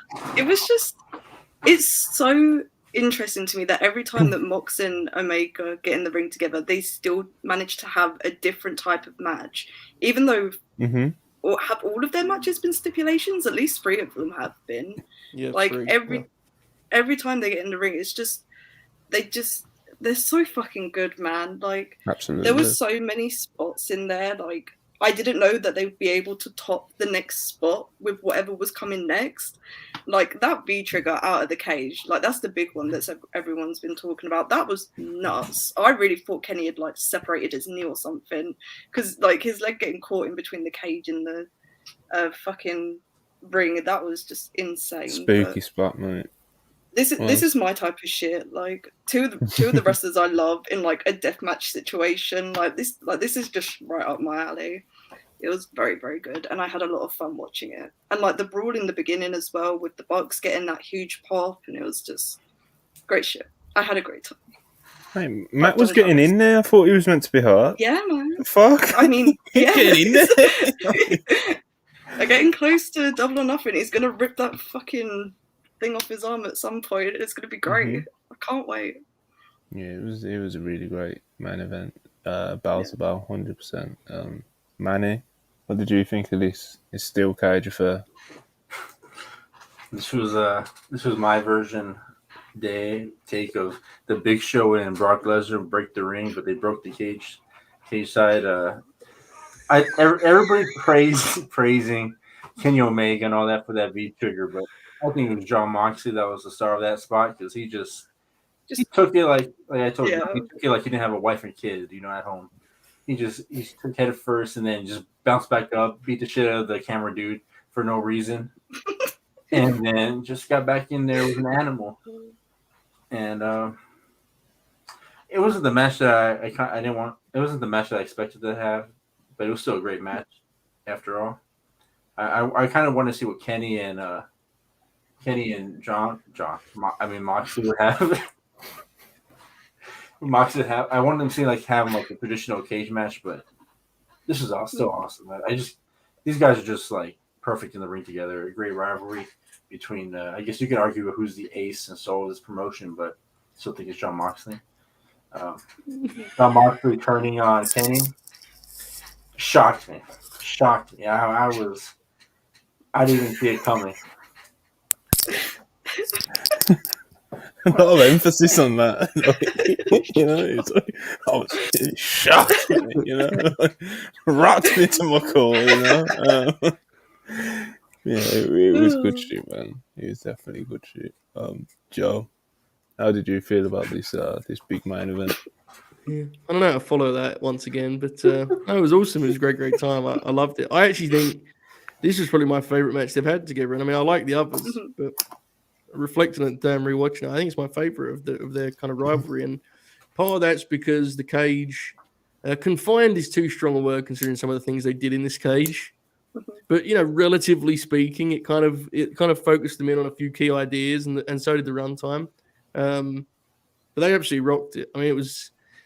It's so interesting to me that every time that Mox and Omega get in the ring together, they still manage to have a different type of match, even though. Or have all of their matches been stipulations? At least 3 of them have been. Yeah, like every time they get in the ring, it's just they're so fucking good, man. Like absolutely, there was so many spots in there. Like I didn't know that they would be able to top the next spot with whatever was coming next. like that V trigger out of the cage, like that's the big one that's everyone's been talking about. That was nuts. I really thought Kenny had like separated his knee or something, because like his leg getting caught in between the cage and the fucking ring, that was just insane. Spooky spot, mate. This is my type of shit. Like two of the wrestlers I love in like a deathmatch situation. Like this is just right up my alley. It was very, very good, and I had a lot of fun watching it. And like the brawl in the beginning as well, with the Bucks getting that huge pop, and it was just great shit. I had a great time. Hey, Matt was getting in there. I thought he was meant to be hurt. Yeah, man. Fuck. I mean, yeah. Getting in there. They're getting close to Double or Nothing. He's gonna rip that fucking thing off his arm at some point. It's gonna be great. Mm-hmm. I can't wait. Yeah, it was a really great main event. Bell to bell, 100%. Manny, what did you think of this steel cage affair? This was my version take of the Big Show and Brock Lesnar break the ring, but they broke the cage side. Everybody praising Kenny Omega and all that for that V trigger, but I think it was Jon Moxley that was the star of that spot, because he just took it like I told you, he took it like he didn't have a wife and kids, at home. He took head first and then just bounced back up, beat the shit out of the camera dude for no reason, and then just got back in there with an animal. And it wasn't the match that I didn't want. It wasn't the match that I expected to have, but it was still a great match after all. I kind of want to see what Kenny and Moxley would have. Moxley have. I wanted them to see having a traditional cage match, but this is still awesome. These guys are just perfect in the ring together. A great rivalry between. I guess you could argue who's the ace and soul of this promotion, but I still think it's Jon Moxley. Jon Moxley turning on Kenny shocked me. I didn't even see it coming. A lot of emphasis on that. It's I was shocked, rocked me to my core, it was good shit, man. It was definitely good shit. Joe, how did you feel about this big main event? Yeah, I don't know how to follow that once again, but it was awesome. It was a great time. I loved it. I actually think this was probably my favorite match they've had together. And I mean, I like the others, but reflecting on it, damn rewatching it, I think it's my favorite of their kind of rivalry. And part of that's because the cage confined is too strong a word considering some of the things they did in this cage. But relatively speaking, it kind of focused them in on a few key ideas, and so did the runtime. But they absolutely rocked it. I mean,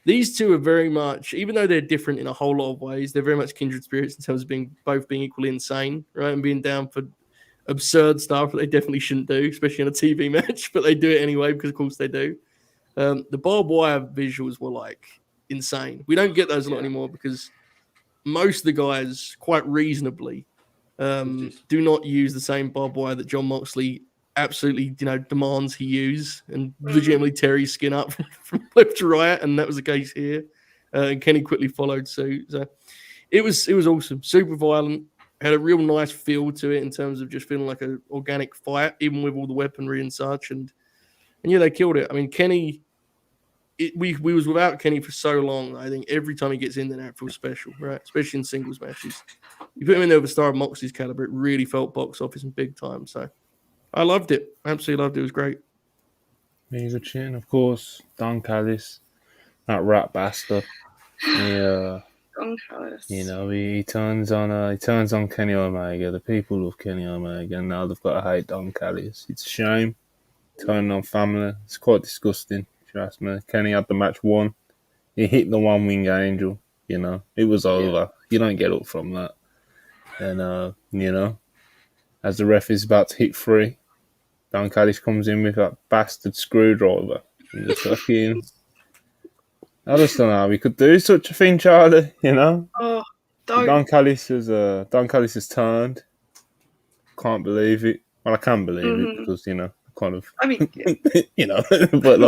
these two are very much, even though they're different in a whole lot of ways, they're very much kindred spirits in terms of both being equally insane, right, and being down for absurd stuff that they definitely shouldn't do, especially in a TV match, but they do it anyway because, of course, they do. The barbed wire visuals were insane. We don't get those a lot anymore because most of the guys, quite reasonably, do not use the same barbed wire that Jon Moxley absolutely, demands he use and legitimately tear his skin up from left to right, and that was the case here. And Kenny quickly followed suit. So it was awesome, super violent. Had a real nice feel to it in terms of just feeling like an organic fight, even with all the weaponry and such. And yeah, they killed it. I mean, Kenny, we was without Kenny for so long. I think every time he gets in there, it feels special, right? Especially in singles matches. You put him in there with a star of Moxley's caliber, it really felt box office and big time. So I loved it. Absolutely loved it. It was great. Really good chin, of course. Don Callis, that rat bastard. Don Callis. He turns on Kenny Omega. The people love Kenny Omega, and now they've got to hate Don Callis. It's a shame. Turning on family. It's quite disgusting, if you ask me. Kenny had the match won. He hit the one wing angel. It was over. Yeah. You don't get up from that. And as the ref is about to hit 3. Don Callis comes in with that bastard screwdriver. And the fucking... I just don't know how we could do such a thing, Charlie, Oh, don't. Don Callis has turned. Can't believe it. Well, I can believe it because, kind of... I mean... Yeah. But,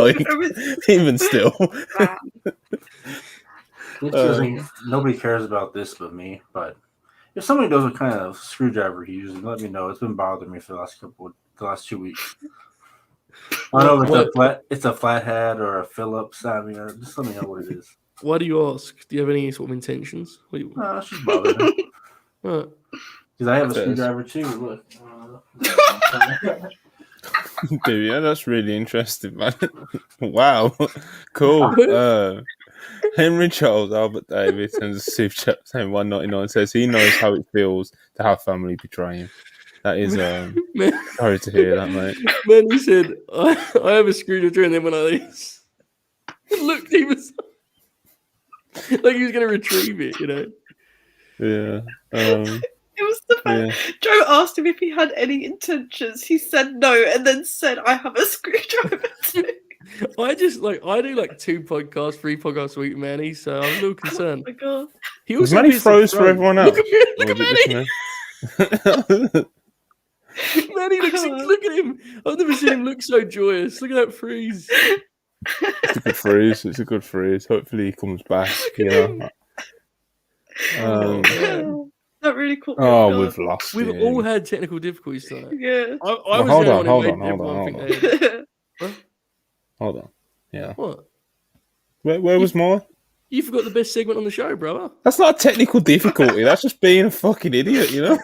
even still... Nobody cares about this but me, but... If somebody knows what kind of screwdriver he uses, let me know. It's been bothering me for the last couple of the last 2 weeks. I don't know if it's a flathead or a Phillips. I mean, just let me know what it is. Why do you ask? Do you have any sort of intentions? No, it's just bothering me. Right. Because I have a screwdriver too. Look. Dude, yeah, that's really interesting, man. Wow. Cool. Henry Charles Albert Davis sends a super chat saying 199 says he knows how it feels to have family betray him. That is sorry to hear that, mate. Man, he said, I have a screwdriver, and then when I looked, he was like he was going to retrieve it, you know? Yeah. It was the fact Joe asked him if he had any intentions. He said no, and then said, "I have a screwdriver too." I do 3 podcasts a week, Manny. So I'm a little concerned. Oh my god! He also Manny froze for everyone else. Look at Manny. Manny looks. Look at him. I've never seen him look so joyous. Look at that freeze. It's a good freeze. It's a good freeze. Hopefully he comes back. Yeah. That really caught me. Oh, we've lost. We've all had technical difficulties tonight. Yeah. I was hold on. Hold on. Yeah. What? Where was mine? You forgot the best segment on the show, brother. That's not a technical difficulty. That's just being a fucking idiot, you know?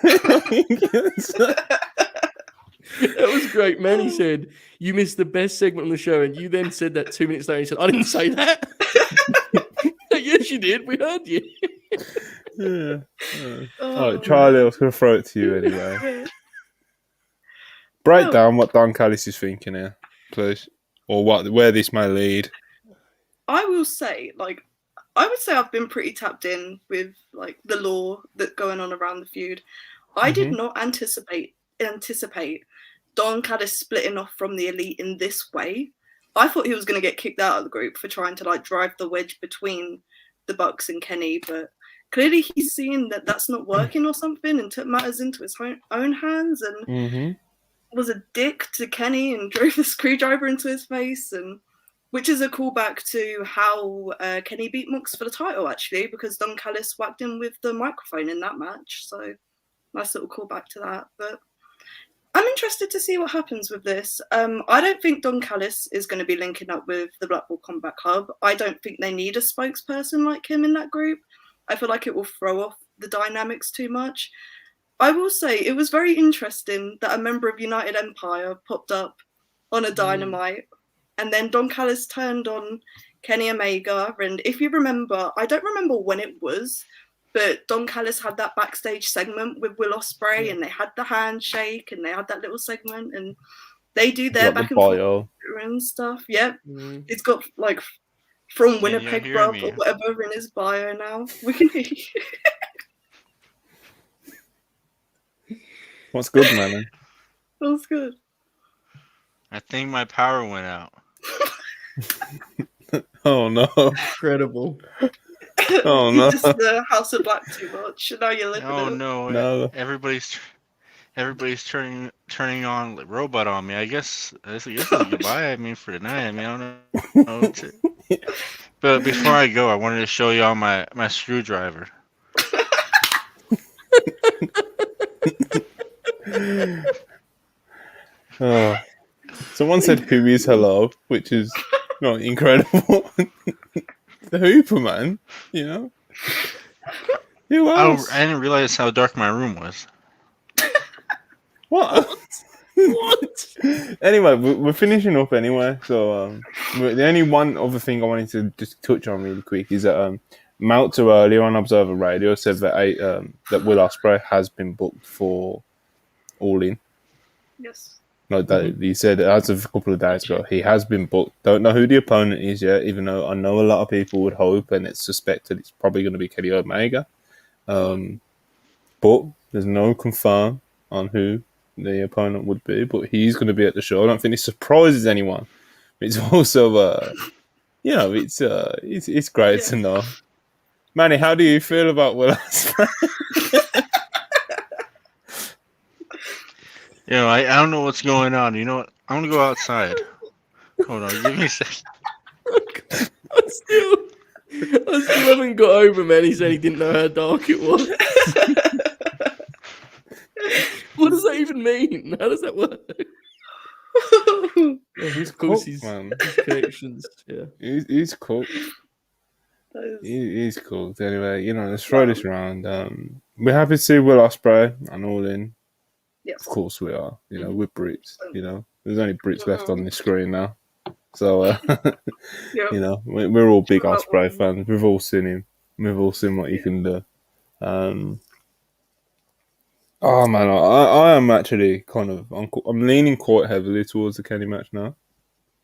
That was great. Manny said, you missed the best segment on the show, and you then said that 2 minutes later. He said, I didn't say that. Yes, you did. We heard you. Yeah. All right, Charlie, I was going to throw it to you anyway. Break down what Don Callis is thinking here, please. Or where this may lead. I will say, I would say I've been pretty tapped in with the lore that's going on around the feud. I did not anticipate Don Callis splitting off from the Elite in this way. I thought he was going to get kicked out of the group for trying to drive the wedge between the Bucks and Kenny, but clearly he's seeing that that's not working or something and took matters into his own hands and was a dick to Kenny and drove the screwdriver into his face, and which is a callback to how Kenny beat Mox for the title, actually, because Don Callis whacked him with the microphone in that match. So nice little callback to that. But I'm interested to see what happens with this. I don't think Don Callis is going to be linking up with the Blackpool Combat Club. I don't think they need a spokesperson like him in that group. I feel like it will throw off the dynamics too much. I will say it was very interesting that a member of United Empire popped up on a Dynamite, and then Don Callis turned on Kenny Omega. And if you remember, I don't remember when it was, but Don Callis had that backstage segment with Will Ospreay, and they had the handshake, and they had that little segment, and they do their back and forth and stuff. Yep, it's got from Winnipeg Rub or whatever in his bio now. We can hear you. What's good, man? That's good. I think my power went out. Oh no! Incredible. Oh no! Just the House of Black too much. Now you're living. Oh it. no! Everybody's turning on robot on me. I guess this is goodbye. I mean, for tonight. I mean, I don't know. But before I go, I wanted to show you all my screwdriver. Oh. Someone said who is hello, which is not incredible. The Hooper man, you know. Who else? I didn't realize how dark my room was. What? What? Anyway, we're finishing up anyway. So the only one other thing I wanted to just touch on really quick is that Meltzer earlier on Observer Radio said that that Will Ospreay has been booked for All In. Yes. No, that he said as of a couple of days ago, he has been booked. Don't know who the opponent is yet, even though I know a lot of people would hope and it's suspected it's probably going to be Kenny Omega. But there's no confirm on who the opponent would be, but he's going to be at the show. I don't think it surprises anyone. It's also, it's great to know. Manny, how do you feel about Will Ospreay? I don't know what's going on. You know what? I'm going to go outside. Hold on. Give me a second. I still haven't got over, man. He said he didn't know how dark it was. What does that even mean? How does that work? Yeah, he's Cook, cool. His man. connections. Yeah. He's cooked. He's cooked. Anyway, let's throw this around. We're happy to see Will Ospreay and All In. Yes. Of course we are. We're Brits. There's only Brits left on this screen now. So, we're all big Ospreay fans. We've all seen him. We've all seen what he can do. Oh man, I am actually I'm leaning quite heavily towards the Kenny match now.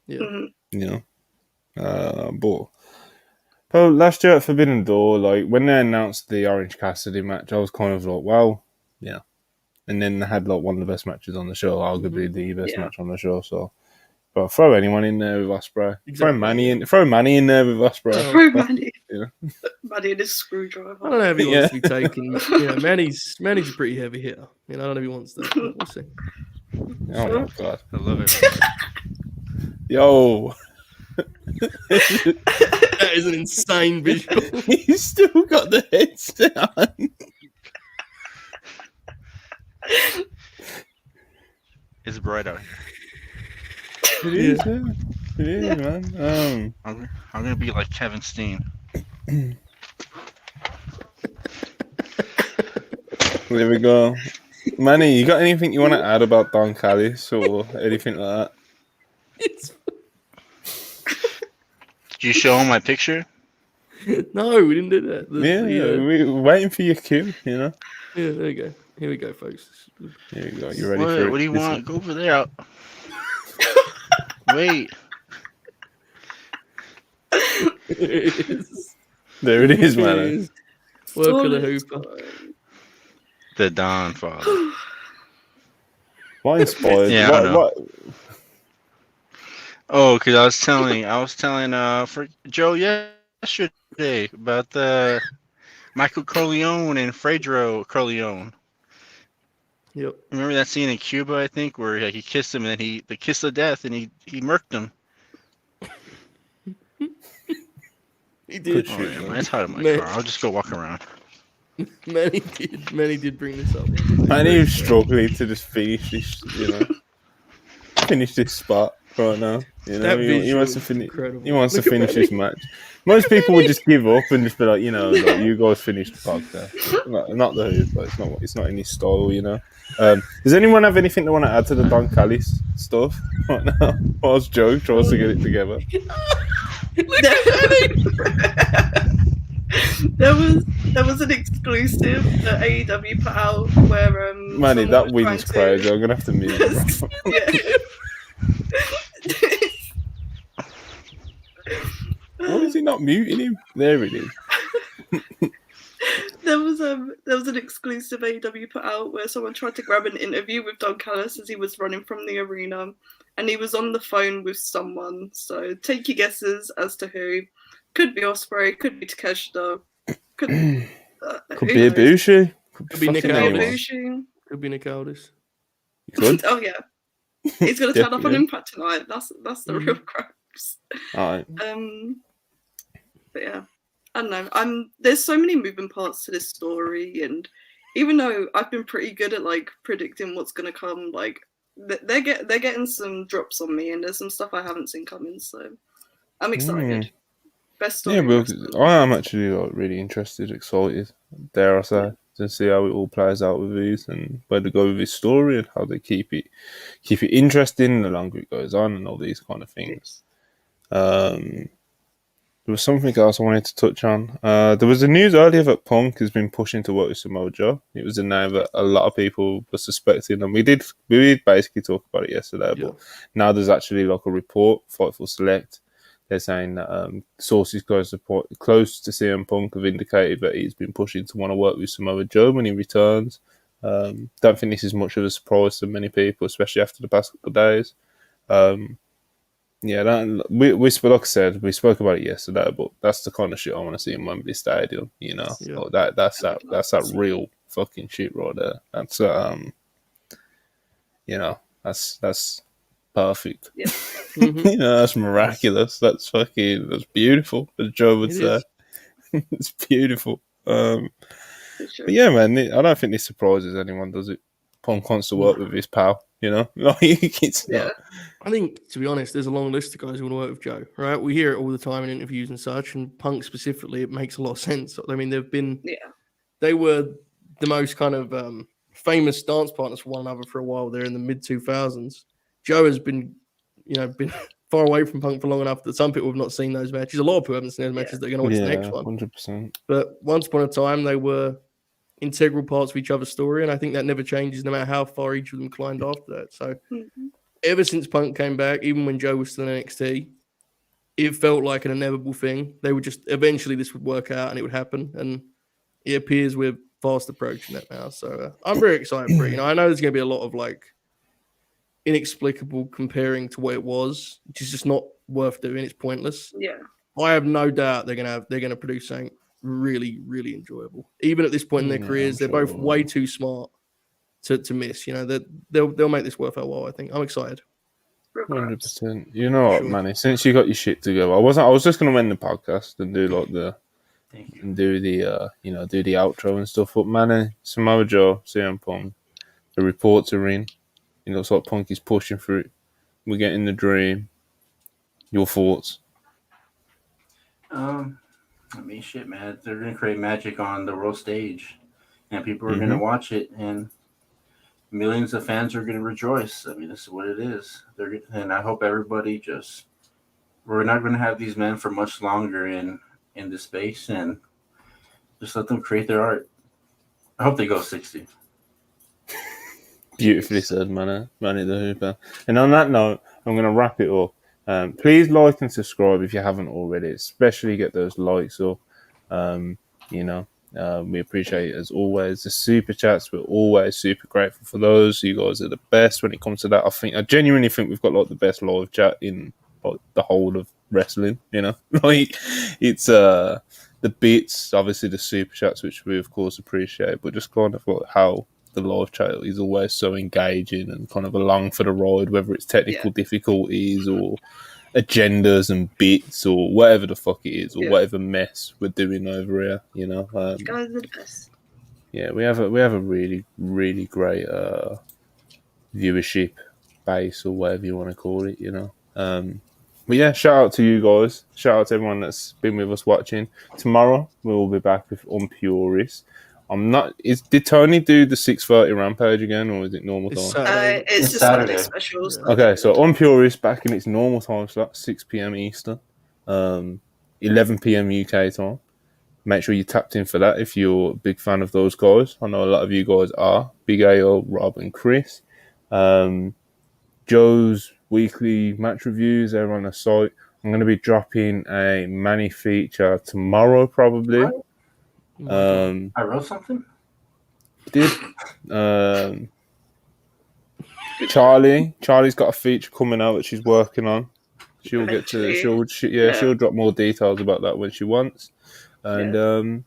Yeah. But last year at Forbidden Door, like when they announced the Orange Cassidy match, I was kind of like, well, yeah. And then they had like one of the best matches on the show, arguably the best match on the show. So, but throw anyone in there with Ospreay. Exactly. Throw Manny in there with Ospreay. Throw Manny. Manny and his screwdriver. I don't know if he wants to be taken. Manny's a pretty heavy hitter. I don't know if he wants that. We'll see. Oh my god, I love it. Yo. That is an insane visual. He's still got the headset on. It's bright out here. It is, It is, man. I'm gonna be like Kevin Steen. There we go. Manny, you got anything you want to add about Don Callis or anything like that? Did you show him my picture? No, we didn't do that. We were waiting for your cue, Yeah, there you go. Here we go, folks. Here you go. You ready for it? What do you want? Go over there. Wait. There it is, man. Work of the Hooper. The Don Father. What inspired? Yeah, I don't know. Oh, because I was telling for Joe yesterday about the Michael Corleone and Fredro Corleone. Yep. Remember that scene in Cuba, I think, where he kissed him and then the kiss of death and he murked him. He did. Oh, yeah, it's hot in my car. I'll just go walk around. Manny did bring this up. Manny was struggling to just finish this, finish this spot right now. He wants to finish. Incredible. He wants to finish this match. Most people would just give up and just be like, you guys finish the podcast. Not the Hooper. It's not in his style, Does anyone have anything they want to add to the Don Callis stuff right now? Whilst Joe tries to get it together. There was an exclusive that AEW put out where Manny, that wind's crazy. I'm gonna have to mute it. Why is he not muting him? There it is. There was an exclusive AEW put out where someone tried to grab an interview with Don Callis as he was running from the arena, and he was on the phone with someone. So take your guesses as to who. Could be Ospreay, could be Takeshita, could be Ibushi, could be Nick Aldis. Could be Nick Aldis. Could. Oh yeah, he's gonna turn up on Impact tonight. That's the real crux. Alright. But yeah, I don't know. There's so many moving parts to this story, and even though I've been pretty good at like predicting what's gonna come, like they're getting some drops on me, and there's some stuff I haven't seen coming. So I'm excited. Best story. Yeah, I am actually really interested, excited, dare I say, to see how it all plays out with these and where to go with this story and how they keep it interesting the longer it goes on and all these kind of things. There was something else I wanted to touch on. There was the news earlier that Punk has been pushing to work with Samoa Joe. It was a name that a lot of people were suspecting, and we did basically talk about it yesterday. Yeah. But now there's actually like a report, Fightful Select. They're saying that sources close to CM Punk have indicated that he's been pushing to want to work with Samoa Joe when he returns. Don't think this is much of a surprise to many people, especially after the past couple of days. Like I said, we spoke about it yesterday, but that's the kind of shit I want to see in Wembley Stadium. Yeah. So that's that real fucking shit right there. That's that's perfect. Yeah. That's miraculous. That's beautiful, as Joe would say. It's beautiful. Sure. But yeah, man, I don't think this surprises anyone, does it? Punk wants to work with his pal. You know, like it's Yeah. not. I think, to be honest, there's a long list of guys who want to work with Joe, right? We hear it all the time in interviews and such, and Punk specifically, it makes a lot of sense. I mean, they were the most kind of famous dance partners for one another for a while there in the mid 2000s. Joe has been far away from Punk for long enough that some people have not seen those matches. A lot of people haven't seen those matches. They're going to watch the next one. 100%. But once upon a time, they were integral parts of each other's story, and I think that never changes no matter how far each of them climbed after that. So ever since Punk came back, even when Joe was still in NXT, it felt like an inevitable thing. They would just eventually this would work out and it would happen, and it appears we're fast approaching that now. So I'm very excited for it. I know there's going to be a lot of like inexplicable comparing to what it was, which is just not worth doing. It's pointless. Yeah. I have no doubt they're gonna produce something really, really enjoyable. Even at this point in their careers, they're both way too smart to miss. They'll make this worth our while. I think I'm excited. 100%. You know what, Manny? Since you got your shit together, I was just gonna end the podcast and do like the do the outro and stuff. But Manny, Samoa Joe, CM Punk, the reports are in. It looks like Punk is pushing through it. We're getting the dream. Your thoughts? I mean, shit, man. They're gonna create magic on the world stage, and people are gonna watch it, and millions of fans are gonna rejoice. I mean, this is what it is. And I hope everybody we're not gonna have these men for much longer in this space, and just let them create their art. I hope they go 60. Beautifully said, Manny the Hooper. And on that note, I'm going to wrap it up. Please like and subscribe if you haven't already, especially get those likes up. We appreciate it as always. The super chats, we're always super grateful for those. You guys are the best when it comes to that. I genuinely think we've got like the best live chat in like the whole of wrestling. Like it's the bits, obviously the super chats, which we of course appreciate, but just kind of like how the live chat is always so engaging and kind of along for the ride, whether it's technical difficulties or agendas and bits or whatever the fuck it is, or whatever mess we're doing over here. Guys are the best. Yeah, we have a really, really great viewership base, or whatever you want to call it. But yeah, shout out to you guys. Shout out to everyone that's been with us watching. Tomorrow we'll be back with Unpurist. Did Tony do the 6:30 Rampage again, or is it normal time? It's just Saturday specials. Yeah. Okay, so Unpurist back in its normal time slot, 6 p.m. Eastern, 11 p.m. UK time. Make sure you tapped in for that if you're a big fan of those guys. I know a lot of you guys are. Big AO, Rob, and Chris. Joe's weekly match reviews are on the site. I'm going to be dropping a Manny feature tomorrow, probably. I wrote something. Charlie's got a feature coming out that she's working on. She'll drop more details about that when she wants. And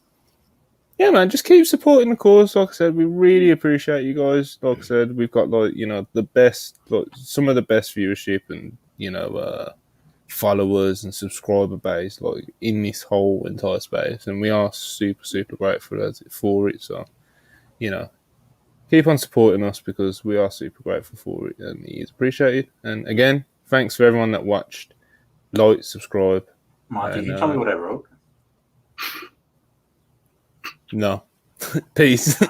man, just keep supporting the cause. Like I said, we really appreciate you guys. Like I said, we've got the best, some of the best viewership and followers and subscriber base in this whole entire space, and we are super, super grateful for it. So keep on supporting us because we are super grateful for it, and it is appreciated. And again, thanks for everyone that watched. Like, subscribe. Monty, can you tell me what I wrote? No. Peace.